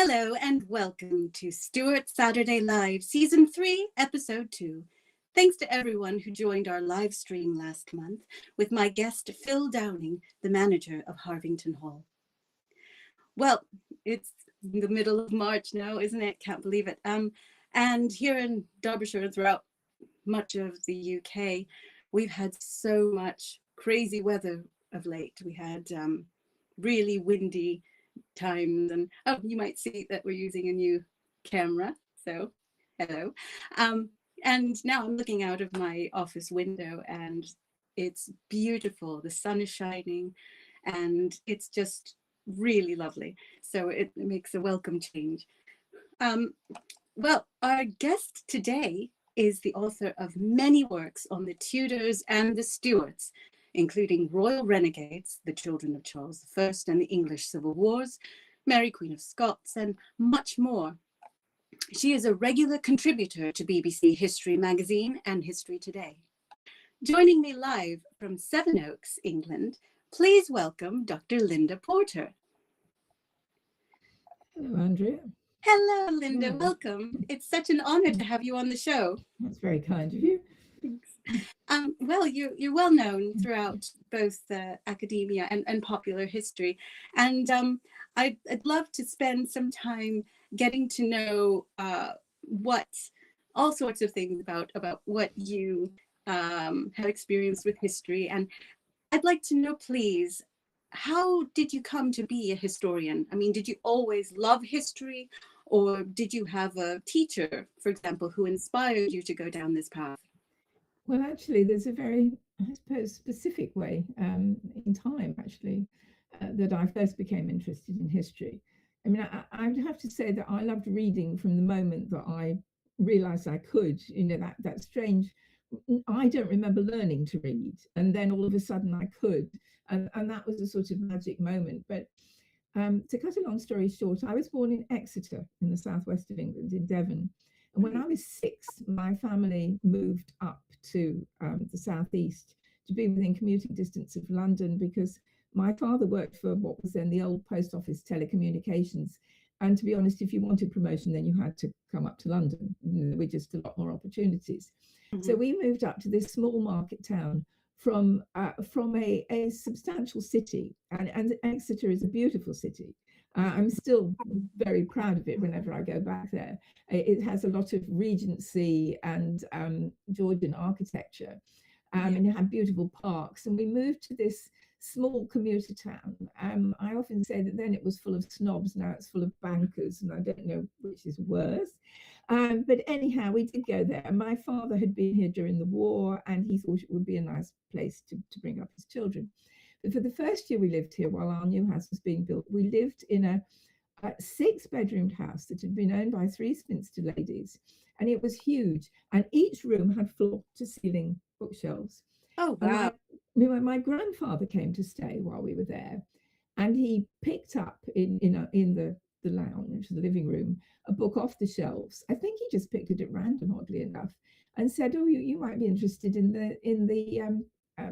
Hello and welcome to Stuart Saturday Live, Season 3, Episode 2. Thanks to everyone who joined our live stream last month with my guest Phil Downing, the manager of Harvington Hall. Well, it's the middle of March now, isn't it? Can't believe it. And here in Derbyshire and throughout much of the UK, we've had so much crazy weather of late. We had really windy times, and you might see that we're using a new camera, so hello. And now I'm looking out of my office window and it's beautiful. The sun is shining and it's just really lovely, so it makes a welcome change. Well, our guest today is the author of many works on the Tudors and the Stuarts, including Royal Renegades, The Children of Charles I and the English Civil Wars, Mary Queen of Scots, and much more. She is a regular contributor to BBC History Magazine and History Today. Joining me live from Sevenoaks, England, please welcome Dr. Linda Porter. Hello, Andrea. Hello, Linda. Welcome. It's such an honor to have you on the show. That's very kind of you. Thanks. Well, you're well known throughout both academia and popular history, and I'd love to spend some time getting to know what all sorts of things about what you have experienced with history. And I'd like to know, please, how did you come to be a historian? I mean, did you always love history, or did you have a teacher, for example, who inspired you to go down this path? Well, actually, there's a very, I suppose, specific way in time, actually, that I first became interested in history. I mean, I'd have to say that I loved reading from the moment that I realized I could, that strange, I don't remember learning to read. And then all of a sudden I could. And that was a sort of magic moment. But to cut a long story short, I was born in Exeter in the southwest of England, in Devon. And when I was 6, my family moved up to the southeast to be within commuting distance of London, because my father worked for what was then the old post office telecommunications. And to be honest, if you wanted promotion, then you had to come up to London. There were just a lot more opportunities. Mm-hmm. So we moved up to this small market town from a substantial city. And Exeter is a beautiful city. I'm still very proud of it whenever I go back there. It has a lot of Regency and Georgian architecture, and it had beautiful parks. And we moved to this small commuter town. I often say that then it was full of snobs, now it's full of bankers, and I don't know which is worse. But anyhow, we did go there. My father had been here during the war, and he thought it would be a nice place to bring up his children. But for the first year we lived here, while our new house was being built, we lived in a 6-bedroomed house that had been owned by 3 spinster ladies, and it was huge. And each room had floor-to-ceiling bookshelves. Oh, wow. My grandfather came to stay while we were there, and he picked up in the lounge, the living room, a book off the shelves. I think he just picked it at random, oddly enough, and said, "Oh, you might be interested in the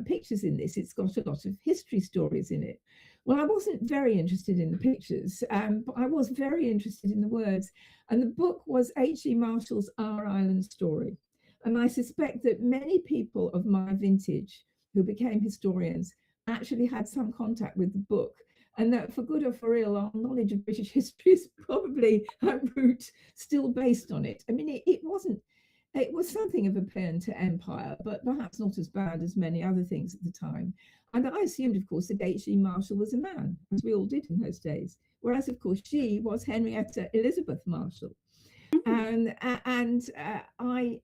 pictures in this. It's got a lot of history stories in it." Well, I wasn't very interested in the pictures, but I was very interested in the words. And the book was H.E. Marshall's Our Island Story. And I suspect that many people of my vintage who became historians actually had some contact with the book. And that for good or for ill, our knowledge of British history is probably at root still based on it. I mean, it was something of a paean to empire, but perhaps not as bad as many other things at the time. And I assumed, of course, that H.E. Marshall was a man, as we all did in those days. Whereas, of course, she was Henrietta Elizabeth Marshall. And I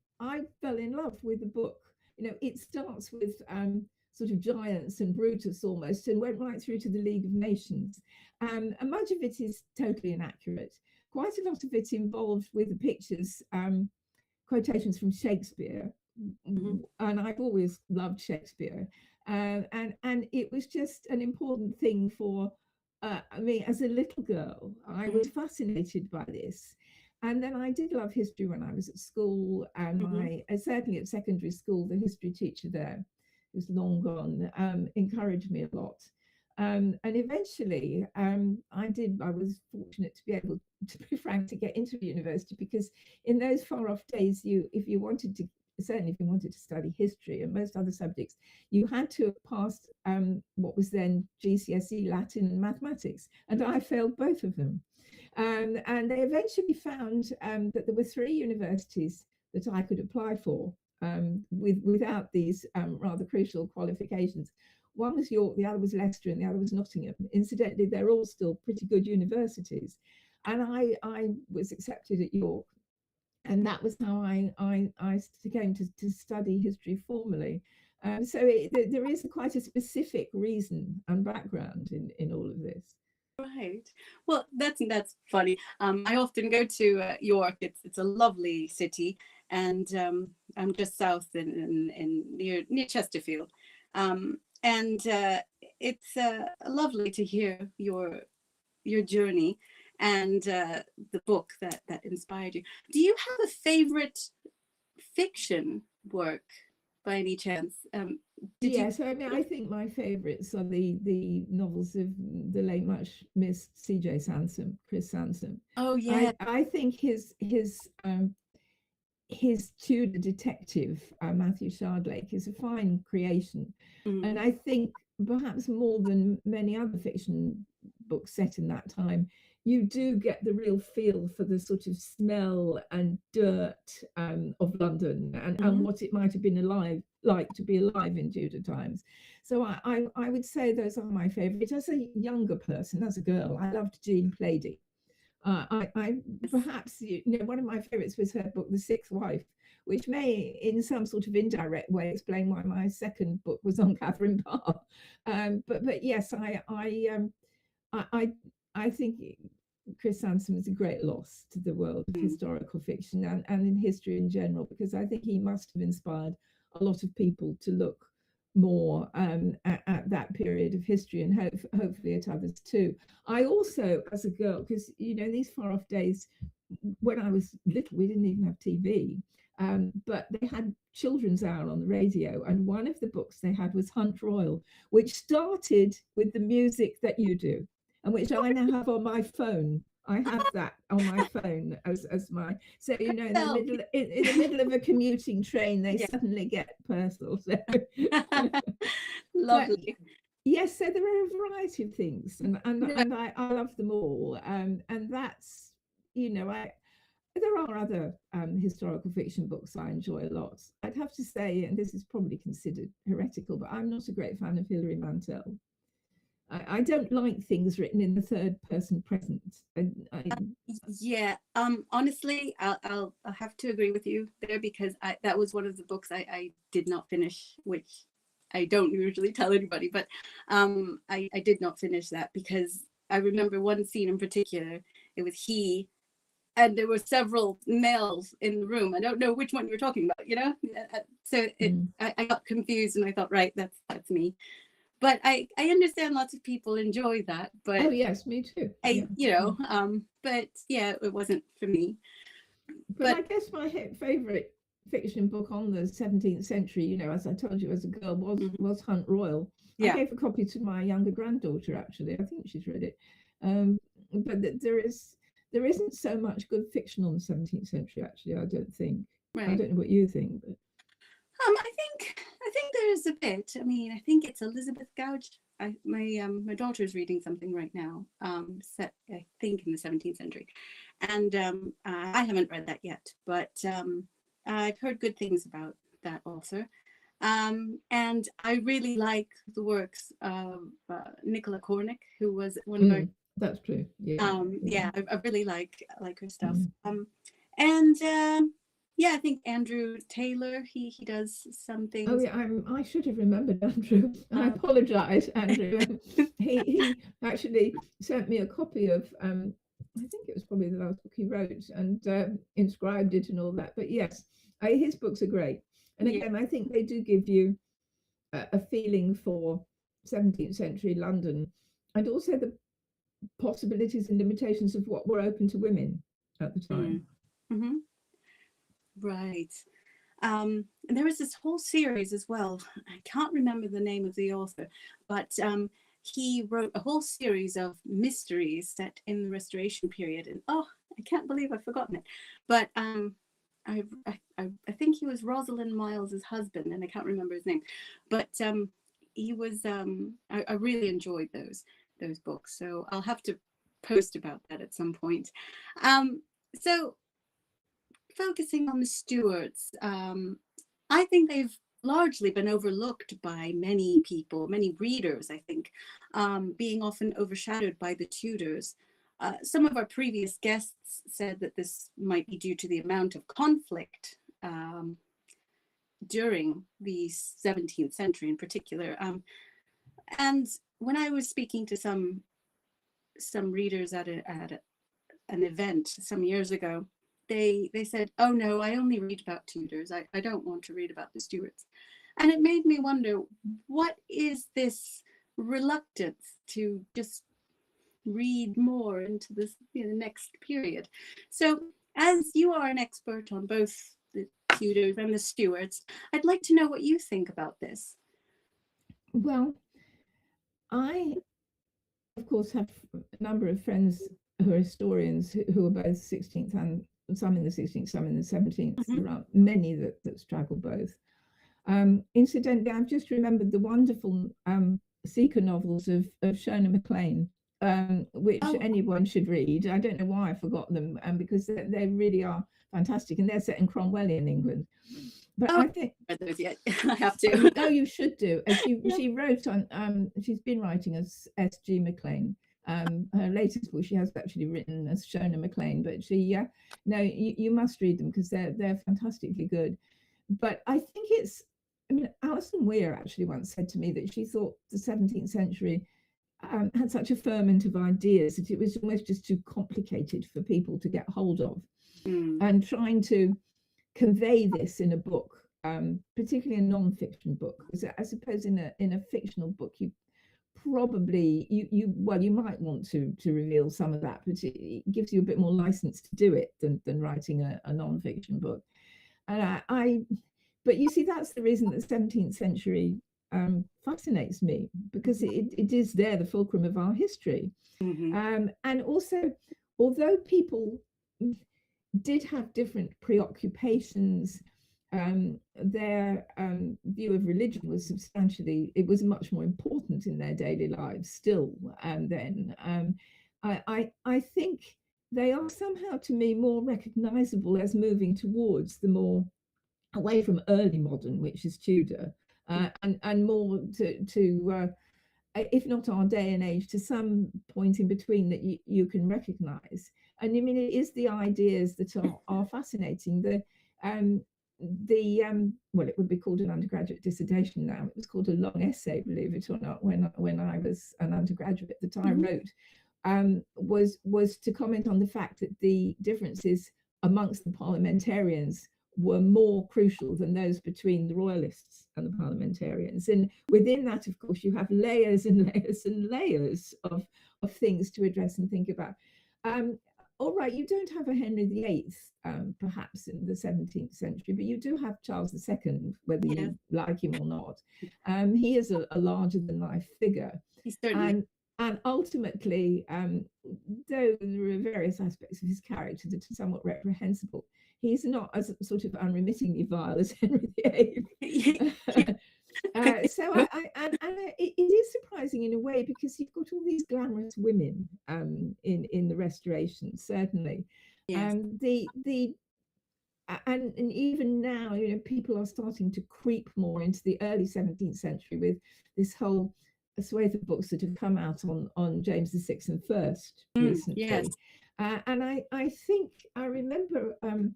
fell in love with the book. You know, it starts with sort of giants and Brutus almost, and went right through to the League of Nations. And much of it is totally inaccurate. Quite a lot of it involved with the pictures, quotations from Shakespeare, and I've always loved Shakespeare, and it was just an important thing for me as a little girl. I was fascinated by this, and then I did love history when I was at school, and certainly at secondary school, the history teacher there, who's long gone, encouraged me a lot. And eventually, I was fortunate to be able, to be frank, to get into the university, because in those far off days, if you wanted to, certainly if you wanted to study history and most other subjects, you had to have passed what was then GCSE Latin and mathematics, and I failed both of them. And they eventually found that there were three universities that I could apply for without these rather crucial qualifications. One was York, the other was Leicester, and the other was Nottingham. Incidentally, they're all still pretty good universities. And I was accepted at York, and that was how I came to study history formally. So there is quite a specific reason and background in all of this. Right. Well, that's funny. I often go to York. It's a lovely city, and I'm just south in near Chesterfield, and it's lovely to hear your journey and the book that inspired you. Do you have a favorite fiction work by any chance? Yes, I mean, I think my favourites are the novels of the late much missed C.J. Sansom, Chris Sansom. Oh yeah. I think his Tudor detective, Matthew Shardlake, is a fine creation. And I think perhaps more than many other fiction books set in that time, you do get the real feel for the sort of smell and dirt of London and what it might have been like to be alive in Tudor times. So I would say those are my favourite. As a younger person, as a girl, I loved Jean Plaidy. I perhaps, one of my favourites was her book, The Sixth Wife, which may, in some sort of indirect way, explain why my second book was on Catherine Parr. But yes, I think Chris Sansom is a great loss to the world of historical fiction and in history in general, because I think he must have inspired a lot of people to look more at that period of history, and hopefully at others too. I also, as a girl, because these far off days, when I was little, we didn't even have TV, but they had children's hour on the radio, and one of the books they had was Hunt Royal, which started with the music that you do, and which I now have on my phone. I have that on my phone as my, so in the middle of a commuting train, they suddenly get personal. So. Lovely. But, yes, so there are a variety of things, and I love them all, and that's there are other historical fiction books I enjoy a lot. I'd have to say, and this is probably considered heretical, but I'm not a great fan of Hilary Mantel. I don't like things written in the third person present. Yeah, honestly, I'll have to agree with you there, because that was one of the books I did not finish, which I don't usually tell anybody, but I did not finish that because I remember one scene in particular. It was he, and there were several males in the room. I don't know which one you're talking about, so I got confused, and I thought, right, that's me. But I understand lots of people enjoy that. But oh yes, me too. But yeah, it wasn't for me. But I guess my favourite fiction book on the 17th century, as I told you as a girl, was Hunt Royal. Yeah. I gave a copy to my younger granddaughter, actually. I think she's read it. But there isn't so much good fiction on the 17th century, actually, I don't think. Right. I don't know what you think, but I think there is a bit. I mean, I think it's Elizabeth Gouge. My daughter's reading something right now, set I think in the 17th century, and I haven't read that yet, but I've heard good things about that author, and I really like the works of Nicola Cornick, who was one of our. That's true. Yeah. I really like her stuff, and. Yeah, I think Andrew Taylor, he does some things. Oh yeah, I should have remembered Andrew. I apologise, Andrew. he actually sent me a copy of, I think it was probably the last book he wrote, and inscribed it and all that. But yes, his books are great. And again, I think they do give you a feeling for 17th century London, and also the possibilities and limitations of what were open to women at the time. Mm-hmm. Right. And there was this whole series as well. I can't remember the name of the author, but he wrote a whole series of mysteries set in the Restoration period. And oh, I can't believe I've forgotten it. But I think he was Rosalind Miles's husband, and I can't remember his name. But he was I really enjoyed those books. So I'll have to post about that at some point. So focusing on the Stuarts, I think they've largely been overlooked by many people, many readers, I think, being often overshadowed by the Tudors. Some of our previous guests said that this might be due to the amount of conflict during the 17th century in particular. And when I was speaking to some readers at an event some years ago, they said, oh no, I only read about Tudors. I don't want to read about the Stuarts. And it made me wonder, what is this reluctance to just read more into this next period? So as you are an expert on both the Tudors and the Stuarts, I'd like to know what you think about this. Well, I, of course, have a number of friends who are historians who are both 16th and some in the 16th, some in the 17th. There are many that straddle both. Incidentally, I've just remembered the wonderful Seeker novels of Shona MacLean, which anyone should read. I don't know why I forgot them, because they really are fantastic, and they're set in Cromwellian England. But I think I have to. Oh, you should do. She wrote on. She's been writing as S.G. MacLean. Her latest book she has actually written as Shona MacLean, but no, you must read them because they're fantastically good. But I think Alison Weir actually once said to me that she thought the 17th century had such a ferment of ideas that it was almost just too complicated for people to get hold of. And trying to convey this in a book, particularly a non-fiction book, because I suppose in a fictional book you probably you might want to reveal some of that, but it gives you a bit more license to do it than writing a non-fiction book. And but you see, that's the reason that the 17th century fascinates me, because it is there, the fulcrum of our history. And also, although people did have different preoccupations, their view of religion was it was much more important in their daily lives still then. I think they are somehow, to me, more recognizable as moving towards the more away from early modern, which is Tudor, and more to if not our day and age, to some point in between that you can recognize. And I mean, it is the ideas that are fascinating. Well, it would be called an undergraduate dissertation now. It was called a long essay, believe it or not, when I was an undergraduate that I wrote, was to comment on the fact that the differences amongst the parliamentarians were more crucial than those between the royalists and the parliamentarians. And within that, of course, you have layers and layers and layers of things to address and think about. All right, you don't have a Henry VIII, perhaps in the 17th century, but you do have Charles II, whether you like him or not. He is a larger than life figure. He's certainly. And ultimately, though there are various aspects of his character that are somewhat reprehensible, he's not as sort of unremittingly vile as Henry VIII. So it is surprising in a way, because you've got all these glamorous women in the Restoration, certainly. Yes. And even now, people are starting to creep more into the early 17th century with this whole swathe of books that have come out on James VI and First recently. Yes. And I think I remember a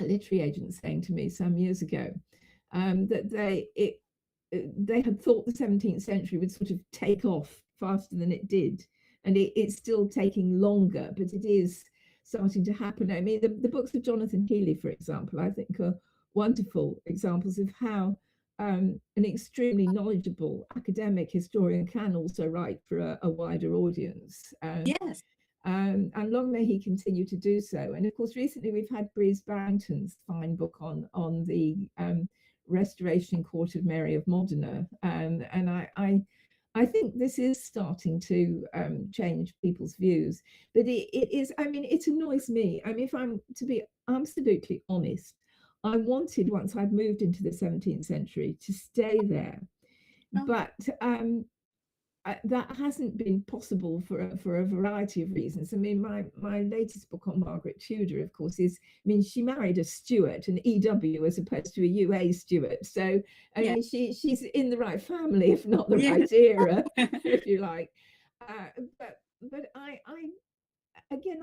literary agent saying to me some years ago that they had thought the 17th century would sort of take off faster than it did, and it's still taking longer, but it is starting to happen. I mean, the books of Jonathan Healy, for example, I think are wonderful examples of how an extremely knowledgeable academic historian can also write for a wider audience. Yes. And long may he continue to do so. And of course, recently we've had Breeze Barrington's fine book on the Restoration Court of Mary of Modena, and I think this is starting to change people's views, but it is, I mean, it annoys me. I mean, if I'm to be absolutely honest, I wanted, once I'd moved into the 17th century, to stay there. Oh, But that hasn't been possible for a variety of reasons. I mean, my latest book on Margaret Tudor, of course, is, I mean, she married a Stuart, an EW, as opposed to a UA Stuart. So, I yeah. mean, she's in the right family, if not the Yeah. right era, if you like. But I again,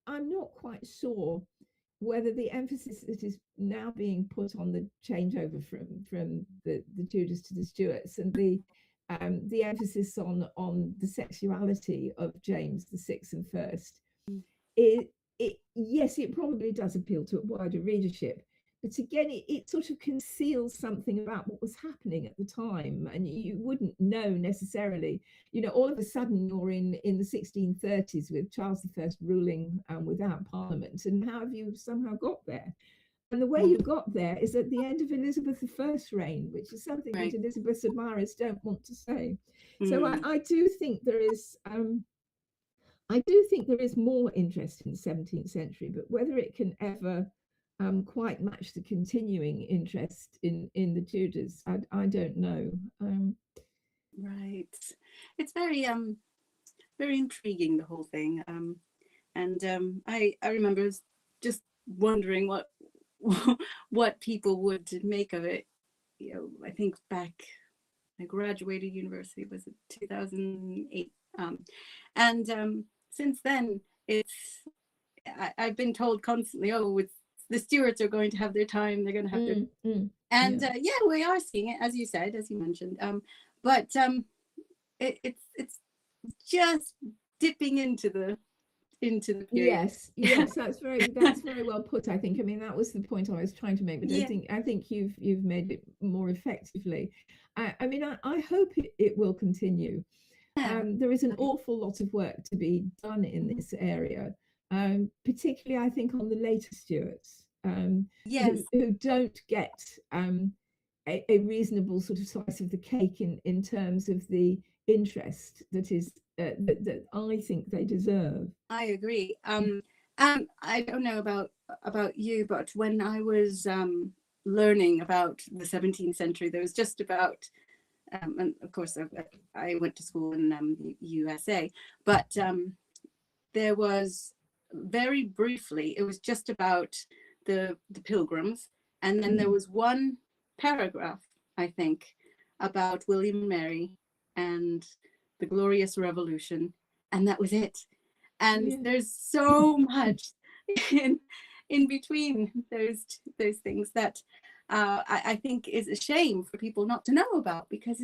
I'm not quite sure whether the emphasis that is now being put on the changeover from the Tudors to the Stuarts, and the emphasis on the sexuality of James the Sixth and First, it yes, it probably does appeal to a wider readership, but again, it sort of conceals something about what was happening at the time, and you wouldn't know necessarily. You know, all of a sudden you're in the 1630s with Charles I ruling without Parliament, and how have you somehow got there? And the way you got there is at the end of Elizabeth I's reign, which is something that Right. Elizabeth's admirers don't want to say. So Mm. I do think there is. I do think there is more interest in the 17th century, but whether it can ever quite match the continuing interest in the Tudors, I don't know. Right. It's very intriguing, the whole thing. And I remember just wondering what people would make of it. You know, I think back, I graduated university, was it 2008? And since then, I've been told constantly, oh, with the Stuarts are going to have their time, they're going to have their, and Yeah. yeah, we are seeing it, as you said, as you mentioned. But it's just dipping into the period. Yes, that's very well put. I think. I mean, that was the point I was trying to make, but Yeah. I think you've made it more effectively. I mean, I hope it will continue. Yeah. There is an awful lot of work to be done in this area, particularly I think on the later Stuarts, Yes. who don't get a reasonable sort of slice of the cake in terms of the interest that is that I think they deserve. I agree. I don't know about you, but when I was learning about the 17th century, there was just about, and of course I went to school in the USA, but there was very briefly, it was just about the pilgrims, and then there was one paragraph, I think, about William and Mary and the Glorious Revolution, and that was it. And Yeah. there's so much in between those things that I think is a shame for people not to know about, because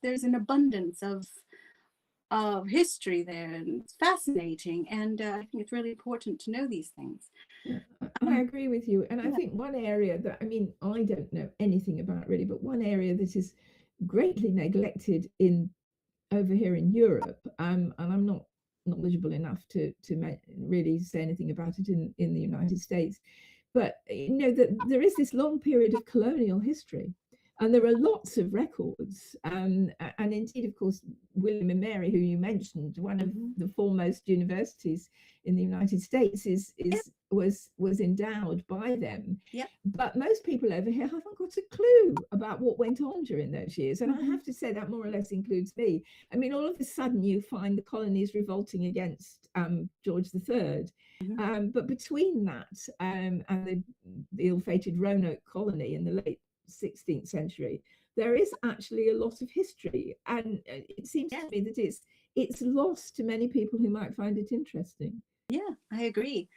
there's an abundance of history there, and it's fascinating, and I think it's really important to know these things. Yeah, I agree with you. And I Yeah. think one area that, I mean, I don't know anything about really, but one area that is greatly neglected in over here in Europe, and I'm not knowledgeable enough to really say anything about it in the United States, but you know that there is this long period of colonial history, and there are lots of records. And indeed, of course, William and Mary, who you mentioned, one of Mhm. the foremost universities in the United States, Yep. was endowed by them. Yep. But most people over here haven't got a clue about what went on during those years. And I Mhm. have to say that more or less includes me. I mean, all of a sudden you find the colonies revolting against George III. Mhm. But between that and the ill-fated Roanoke colony in the late 16th century, there is actually a lot of history. And it seems to Yes. me that it's lost to many people who might find it interesting. Yeah, I agree.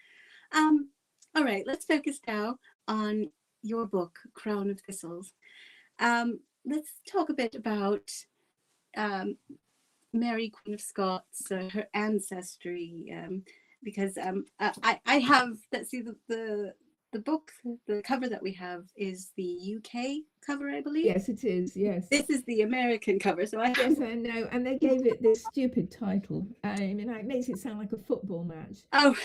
All right, let's focus now on your book, Crown of Thistles. Let's talk a bit about um, Mary, Queen of Scots, her ancestry, because I have, let's see, the book, the cover that we have is the UK cover, I believe. Yes, it is. Yes. This is the American cover, so I Yes, I know. And they gave it this stupid title. I mean, it makes it sound like a football match. Oh,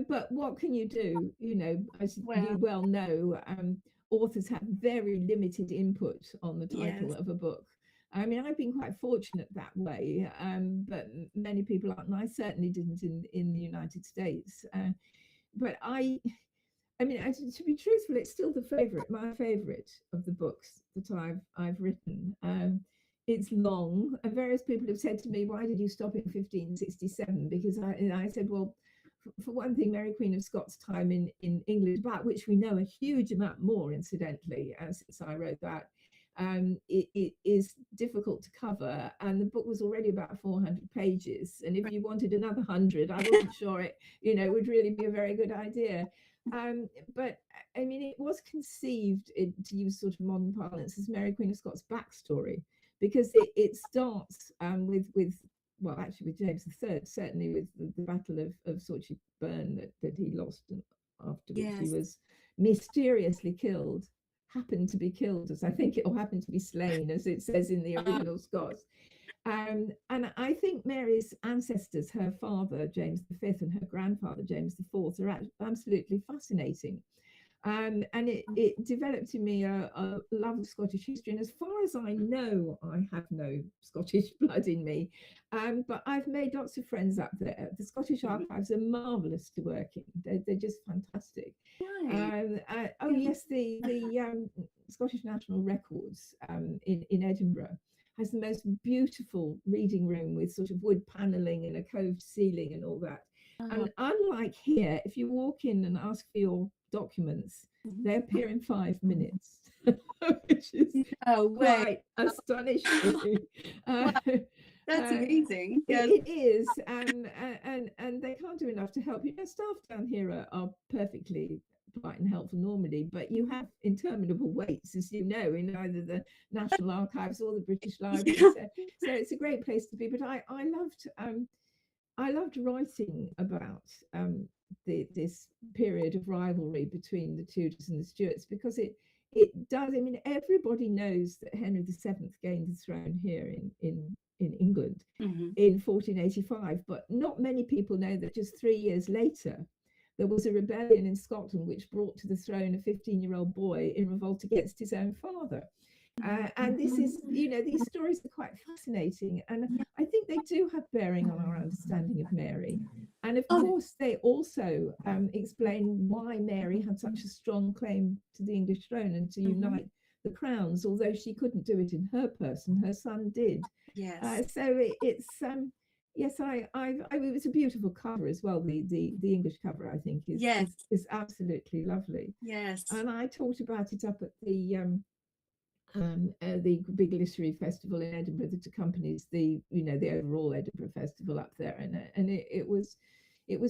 But what can you do? You know, as well, you well know, authors have very limited input on the title yes, of a book. I mean, I've been quite fortunate that way, but many people aren't, and I certainly didn't in the United States. But I mean, to be truthful, it's still my favourite of the books that I've written. It's long, and various people have said to me, "Why did you stop in 1567?" Because I said, well, for one thing, Mary Queen of Scots' time in England, about which we know a huge amount more, incidentally, since I wrote that, it is difficult to cover, and the book was already about 400 pages. And if you wanted another 100, I wasn't sure it, would really be a very good idea. But I mean, it was conceived, to use sort of modern parlance, as Mary Queen of Scots' backstory, because it starts with well, actually with James III, certainly with the Battle of Sauchy Burn that he lost, and after which he was mysteriously killed, happened to be killed, as I think it, or happened to be slain, as it says in the original Scots. And I think Mary's ancestors, her father, James V, and her grandfather, James IV, are absolutely fascinating. And it developed in me a love of Scottish history. And as far as I know, I have no Scottish blood in me. But I've made lots of friends up there. The Scottish archives are marvellous to work in. They're just fantastic. Right. Oh, yes, the Scottish National Records in Edinburgh has the most beautiful reading room with sort of wood panelling and a coved ceiling and all that. And unlike here, if you walk in and ask for your documents, they appear in 5 minutes, which is quite astonishing. That's amazing. Yes. It is, and they can't do enough to help you. Staff down here are perfectly polite and helpful normally, but you have interminable waits, as you know, in either the National Archives or the British Library. So it's a great place to be. But I loved writing about this period of rivalry between the Tudors and the Stuarts, because it does. I mean, everybody knows that Henry VII gained the throne here in England in 1485, but not many people know that just 3 years later there was a rebellion in Scotland which brought to the throne a 15-year-old boy in revolt against his own father. And this is, these stories are quite fascinating, and I think they do have bearing on our understanding of Mary. And of course, they also explain why Mary had such a strong claim to the English throne and to unite the crowns, although she couldn't do it in her person, her son did. Yes. It's yes, it was a beautiful cover as well. The English cover, I think, is absolutely lovely. Yes. And I talked about it up at the big literary festival in Edinburgh that accompanies the overall Edinburgh Festival up there, and it was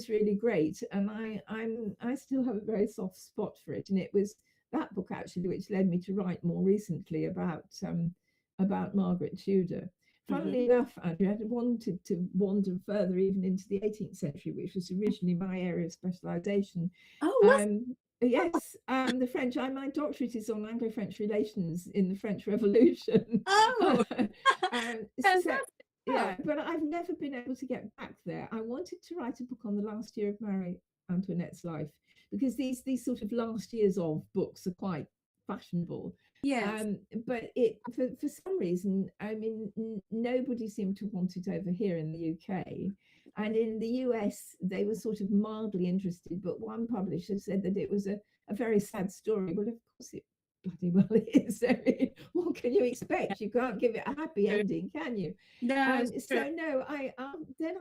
really great. And I still have a very soft spot for it, and it was that book actually which led me to write more recently about Margaret Tudor. Funnily enough, Andrea, I wanted to wander further even into the 18th century, which was originally my area of specialisation. Yes, the French. My doctorate is on Anglo-French relations in the French Revolution. Yeah, but I've never been able to get back there. I wanted to write a book on the last year of Marie Antoinette's life, because these sort of last years of books are quite fashionable. Yes. But for some reason, I mean, nobody seemed to want it over here in the UK. And in the US, they were sort of mildly interested, but one publisher said that it was a very sad story. Well, of course it bloody well is. I mean, what can you expect? You can't give it a happy ending, can you? No. Then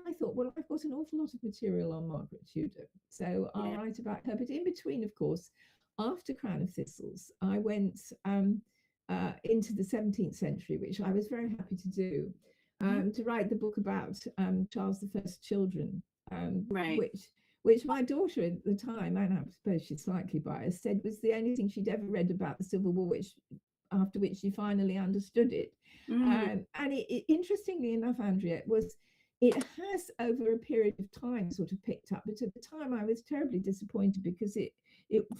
I thought, well, I've got an awful lot of material on Margaret Tudor, so I'll write about her. But in between, of course, after Crown of Thistles, I went into the 17th century, which I was very happy to do. To write the book about Charles I's children, which my daughter at the time, and I suppose she's slightly biased, said was the only thing she'd ever read about the Civil War, after which she finally understood it. And it, interestingly enough, Andrea, it has over a period of time sort of picked up, but at the time I was terribly disappointed, because it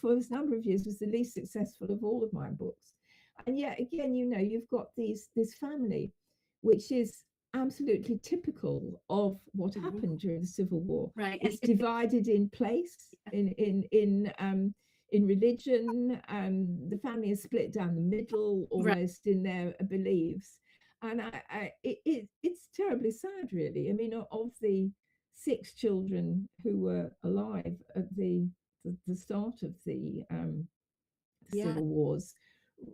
for a number of years was the least successful of all of my books. And yet again, you've got this family which is absolutely typical of what happened during the Civil War. Right. It's divided in place, in religion. The family is split down the middle, almost in their beliefs. And it's terribly sad, really. I mean, of the six children who were alive at the start of the Yeah, civil wars,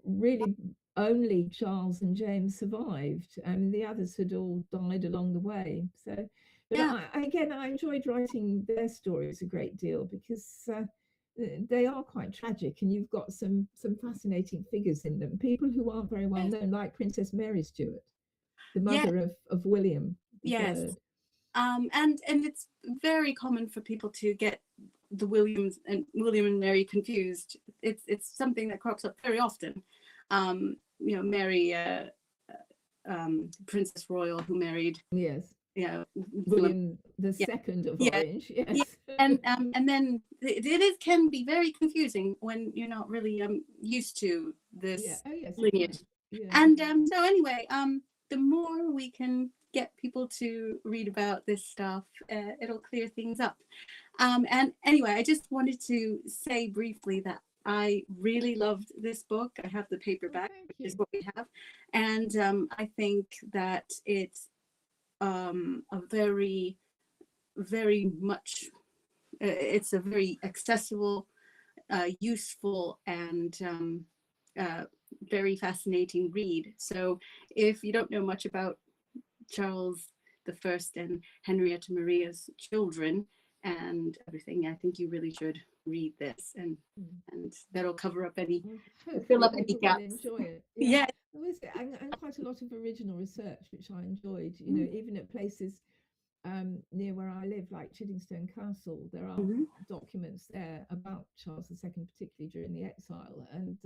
really only Charles and James survived, and the others had all died along the way. So, but yeah, again, I enjoyed writing their stories a great deal because they are quite tragic, and you've got some fascinating figures in them. People who aren't very well yes, known, like Princess Mary Stuart, the yes, mother of William the yes. Third. And it's very common for people to get the William and Mary confused. It's something that crops up very often. Mary, Princess Royal, who married, Yes, William. William the Yeah, Second of yeah, Orange. yeah. Yes. And then it can be very confusing when you're not really used to Yeah. this Oh yes, it can. lineage. Yeah. And so anyway, the more we can get people to read about this stuff, it'll clear things up. And anyway, I just wanted to say briefly that I really loved this book. I have the Oh, paperback, thank which is you. what we have, and I think that it's a very, very much. It's a very accessible, useful, and uh, very fascinating read. So if you don't know much about Charles the First and Henrietta Maria's children and everything, I think you really should read this, Mm. and that'll cover up any Well, fill hopefully up any people will gaps. enjoy it. Yeah. Yeah. There was and quite a lot of original research, which I enjoyed. Mm-hmm. Even at places near where I live, like Chiddingstone Castle, there are Mm-hmm. documents there about Charles II, particularly during the exile, and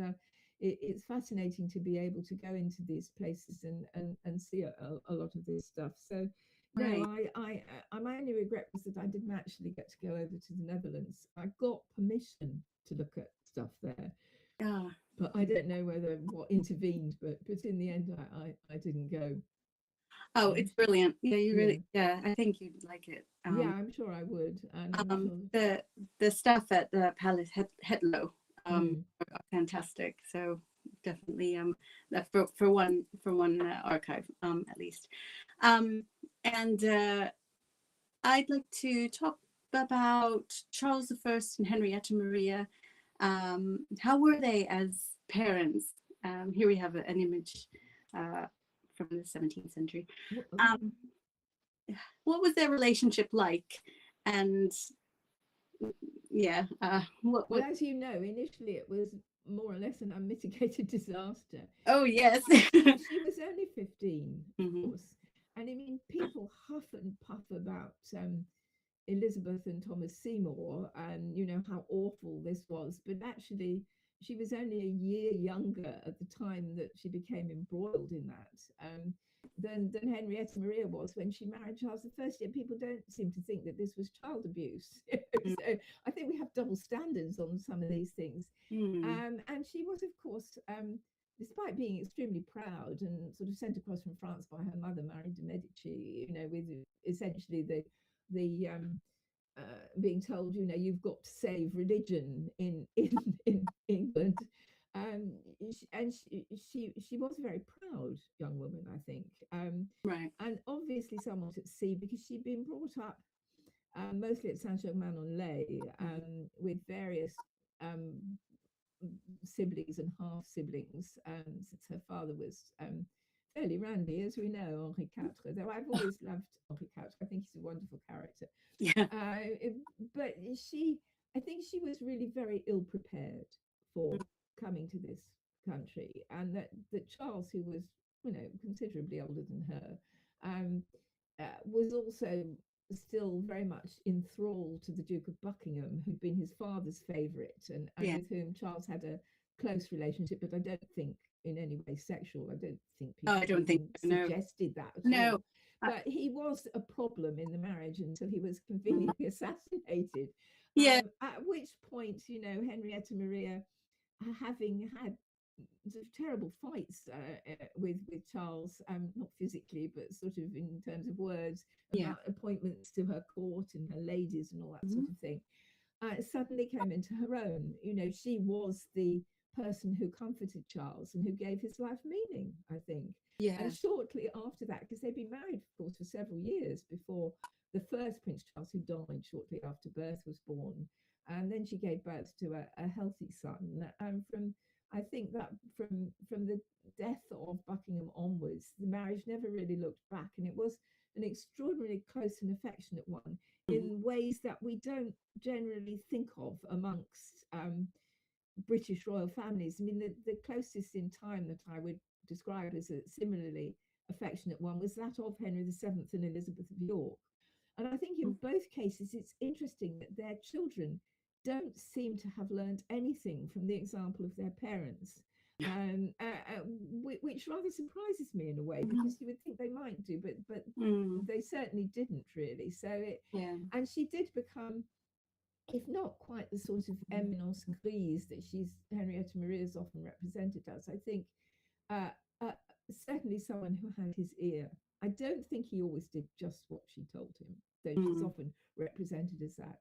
it's fascinating to be able to go into these places and see a lot of this stuff. So, no, Right. my only regret was that I didn't actually get to go over to the Netherlands. I got permission to look at stuff there, Yeah. but I don't know whether what intervened. But in the end, I didn't go. Oh, Um, it's brilliant. Yeah, you yeah. really. Yeah, I think you'd like it. Yeah, I'm sure I would, and I'm Um, sure. the the stuff at the Palace Hetlow Mm. are fantastic. So definitely that for one archive at least. Um, and I'd like to talk about Charles I and Henrietta Maria. How were they as parents? Here we have an image uh, from the 17th century. Um, what was their relationship like? And yeah, Well, as you know, initially it was more or less an unmitigated disaster. oh yes. She was only 15, of Hmm. course, and I mean, people huff and puff about Elizabeth and Thomas Seymour, and how awful this was. But actually, she was only a year younger at the time that she became embroiled in that than Henrietta Maria was when she married Charles I. Yet people don't seem to think that this was child abuse. So I think we have double standards on some of these things. Mm. And she was, of course, despite being extremely proud and sort of sent across from France by her mother, Marie de Medici, with essentially the being told, you've got to save religion in England. And she was a very proud young woman, I think, Right. and obviously somewhat at sea because she'd been brought up mostly at Saint-Germain-en-Laye with various um, siblings and half siblings, since her father was fairly randy, as we know, Henri IV. Though I've always loved Henri IV, I think he's a wonderful character. Yeah. But I think she was really very ill prepared for coming to this country, and that Charles, who was considerably older than her, um, was also still very much enthralled to the Duke of Buckingham, who'd been his father's favourite, and Yeah. with whom Charles had a close relationship, but I don't think in any way sexual. I don't think Oh, people I don't think even so. No. suggested that at No. all. But he was a problem in the marriage until he was Mm. conveniently assassinated. Yeah. At which point, Henrietta Maria, having had sort of terrible fights with Charles, not physically, but sort of in terms of words, Yeah. about appointments to her court and her ladies and all that Mhm. sort of thing, suddenly came into her own. She was the person who comforted Charles and who gave his life meaning, I think. Yeah. And shortly after that, because they'd been married, of course, for several years before the first Prince Charles, who died shortly after birth, was born. And then she gave birth to a healthy son. And I think that from the death of Buckingham onwards, the marriage never really looked back, and it was an extraordinarily close and affectionate one in ways that we don't generally think of amongst British royal families. I mean, the closest in time that I would describe as a similarly affectionate one was that of Henry VII and Elizabeth of York. And I think in both cases, it's interesting that their children don't seem to have learned anything from the example of their parents, which rather surprises me in a way, because you would think they might do, but they certainly didn't really. So and she did become, if not quite the sort of eminence grise that Henrietta Maria is often represented as, I think uh, uh, certainly someone who had his ear. I don't think he always did just what she told him, though she's often represented as that.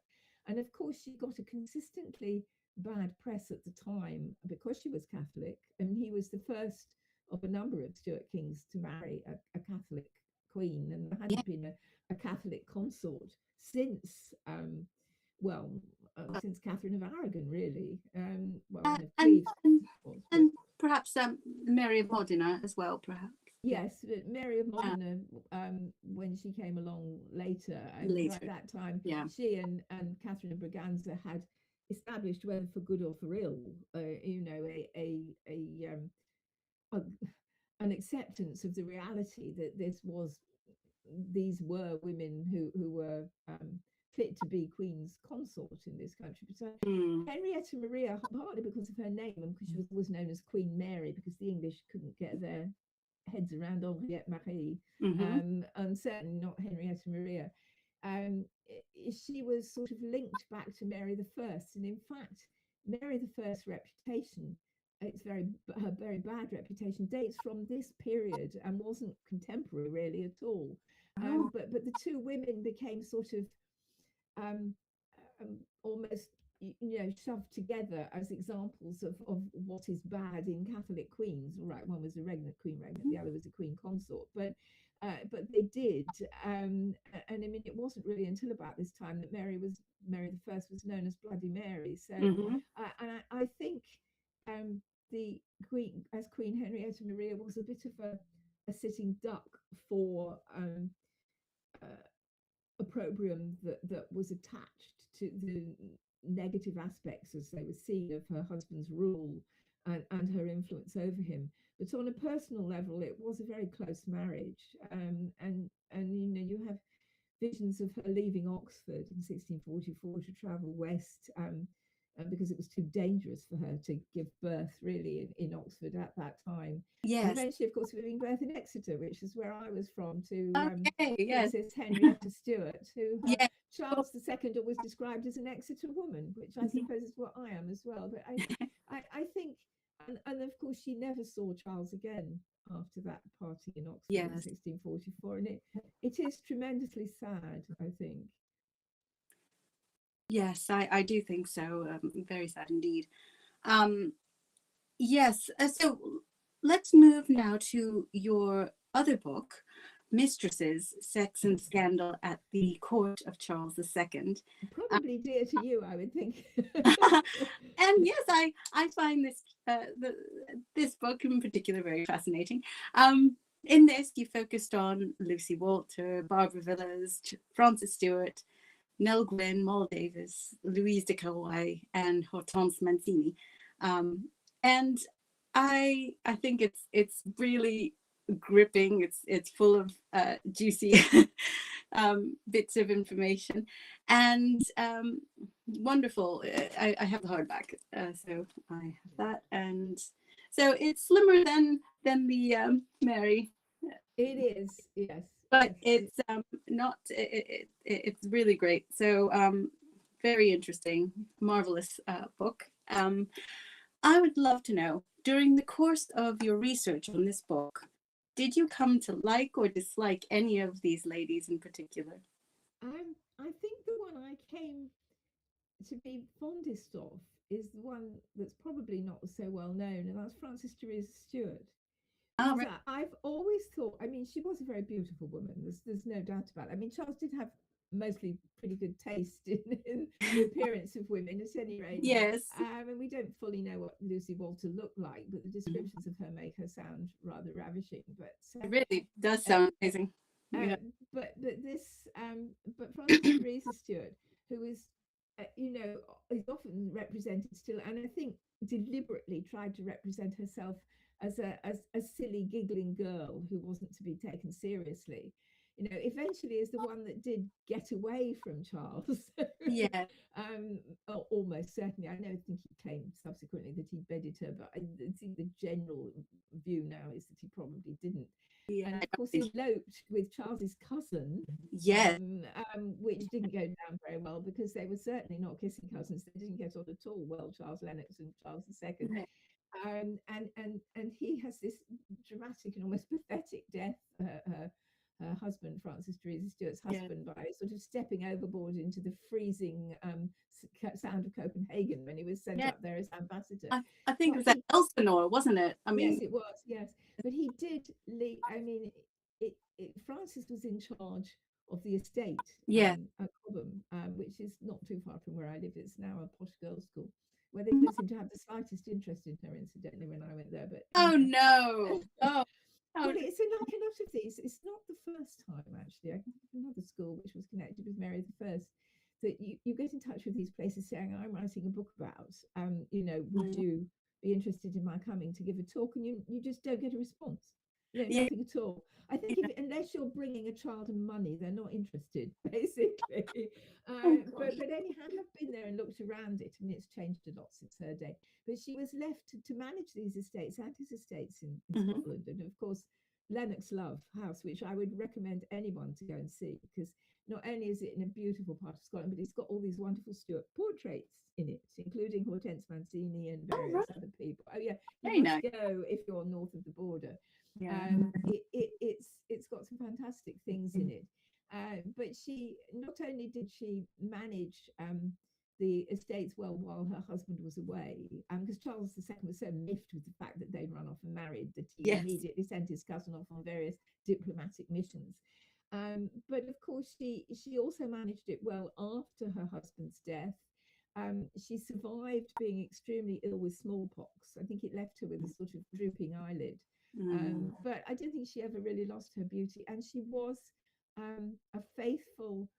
And of course, she got a consistently bad press at the time because she was Catholic. I mean, he was the first of a number of Stuart kings to marry a Catholic queen, and there hadn't been a Catholic consort since since Catherine of Aragon, really. And perhaps Mary of Modena as well, perhaps. Yes, Mary of Modena, when she came along later, at that time, she and Catherine of Braganza had established, whether for good or for ill, an acceptance of the reality that these were women who were fit to be Queen's consort in this country. So Henrietta Maria, partly because of her name and because she was known as Queen Mary, because the English couldn't get their heads around Henriette Marie, and certainly not Henrietta Maria. She was sort of linked back to Mary I, and in fact, Mary I's reputation, her very bad reputation, dates from this period and wasn't contemporary really at all. But the two women became sort of almost shoved together as examples of what is bad in Catholic queens. Right, one was a regnant, the other was a queen consort, but they did, and I mean, it wasn't really until about this time that Mary I was known as Bloody Mary. So and I think the Queen Henrietta Maria was a bit of a sitting duck for opprobrium that was attached to the negative aspects, as they were seen, of her husband's rule and her influence over him. But on a personal level, it was a very close marriage, and you have visions of her leaving Oxford in 1644 to travel west, because it was too dangerous for her to give birth really in Oxford at that time. Yes. And eventually, of course, giving birth in Exeter, which is where I was from, to Princess Henrietta Stuart, who Charles II always described as an Exeter woman, which I suppose is what I am as well. But I think, and of course, she never saw Charles again after that party in Oxford in 1644, and it is tremendously sad, I think. Yes, I do think so. Very sad indeed. Yes, so let's move now to your other book, Mistresses, Sex and Scandal at the Court of Charles II. Probably dear to you, I would think. And yes, I find this book in particular very fascinating. In this, you focused on Lucy Walter, Barbara Villas, Frances Stuart, Nell Gwynn, Moll Davis, Louise de Caroy, and Hortense Mancini. And I think it's really gripping. It's full of juicy bits of information, and wonderful. I have the hardback, so I have that, and so it's slimmer than the Mary. It is, yes. But it's not. It's really great. So very interesting, marvelous book. I would love to know, during the course of your research on this book, did you come to like or dislike any of these ladies in particular? I think the one I came to be fondest of is the one that's probably not so well known, and that's Frances Teresa Stuart. Oh, Because right. I've always thought, I mean, she was a very beautiful woman. There's no doubt about it. I mean, Charles did have mostly pretty good taste in the appearance of women, at any rate. Yes. And we don't fully know what Lucy Walter looked like, but the descriptions of her make her sound rather ravishing. It really does Uh, sound amazing. uh, Yeah. but Frances Teresa Stuart, who is, is often represented still, and I think deliberately tried to represent herself as a silly giggling girl who wasn't to be taken seriously. Eventually is the one that did get away from Charles. Yeah. Almost certainly. I don't think he claimed subsequently that he bedded her, but I think the general view now is that he probably didn't. Yeah. And of course, he eloped with Charles's cousin, Yes. which didn't go down very well because they were certainly not kissing cousins. They didn't get on at all well, Charles Lennox and Charles II. And he has this dramatic and almost pathetic death. Her husband, Frances Teresa Stuart's husband, by sort of stepping overboard into the freezing sound of Copenhagen when he was sent up there as ambassador. I think it was Elsinore, wasn't it? I mean, yes, it was. Yes, but he did leave. I mean, Francis was in charge of the estate at Cobham, which is not too far from where I live. It's now a posh girls' school, where they don't seem to have the slightest interest in her, incidentally, when I went there. But oh no! Well, it's like a lot of these. It's not the first time, actually. I can think of another school which was connected with Mary I, that you get in touch with these places saying, I'm writing a book about, would you be interested in my coming to give a talk? And you just don't get a response. Nothing at all. I think unless you're bringing a child and money, they're not interested, basically. But anyhow, I've been there and looked around it, and it's changed a lot since her day. But she was left to manage these estates and his estates in Scotland. And of course, Lennox Love House, which I would recommend anyone to go and see, because not only is it in a beautiful part of Scotland, but it's got all these wonderful Stuart portraits in it, including Hortense Mancini and various other people. Oh yeah, you must go if you're north of the border. It's got some fantastic things in it. But she not only did she manage the estates well while her husband was away, because Charles II was so miffed with the fact that they'd run off and married that he immediately sent his cousin off on various diplomatic missions. But of course, she also managed it well after her husband's death. She survived being extremely ill with smallpox. I think it left her with a sort of drooping eyelid. But I don't think she ever really lost her beauty. And she was a faithful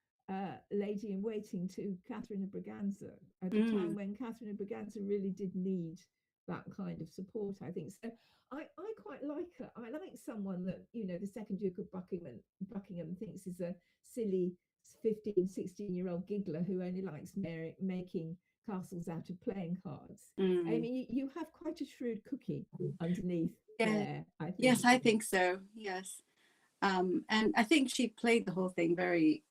lady in waiting to Catherine of Braganza at a time when Catherine of Braganza really did need that kind of support, I think. So I quite like her. I like someone that, the second Duke of Buckingham thinks is a silly 15, 16-year-old giggler who only likes making castles out of playing cards. I mean, you have quite a shrewd cookie underneath there, I think. Yes, I think so. Yes. And I think she played the whole thing very,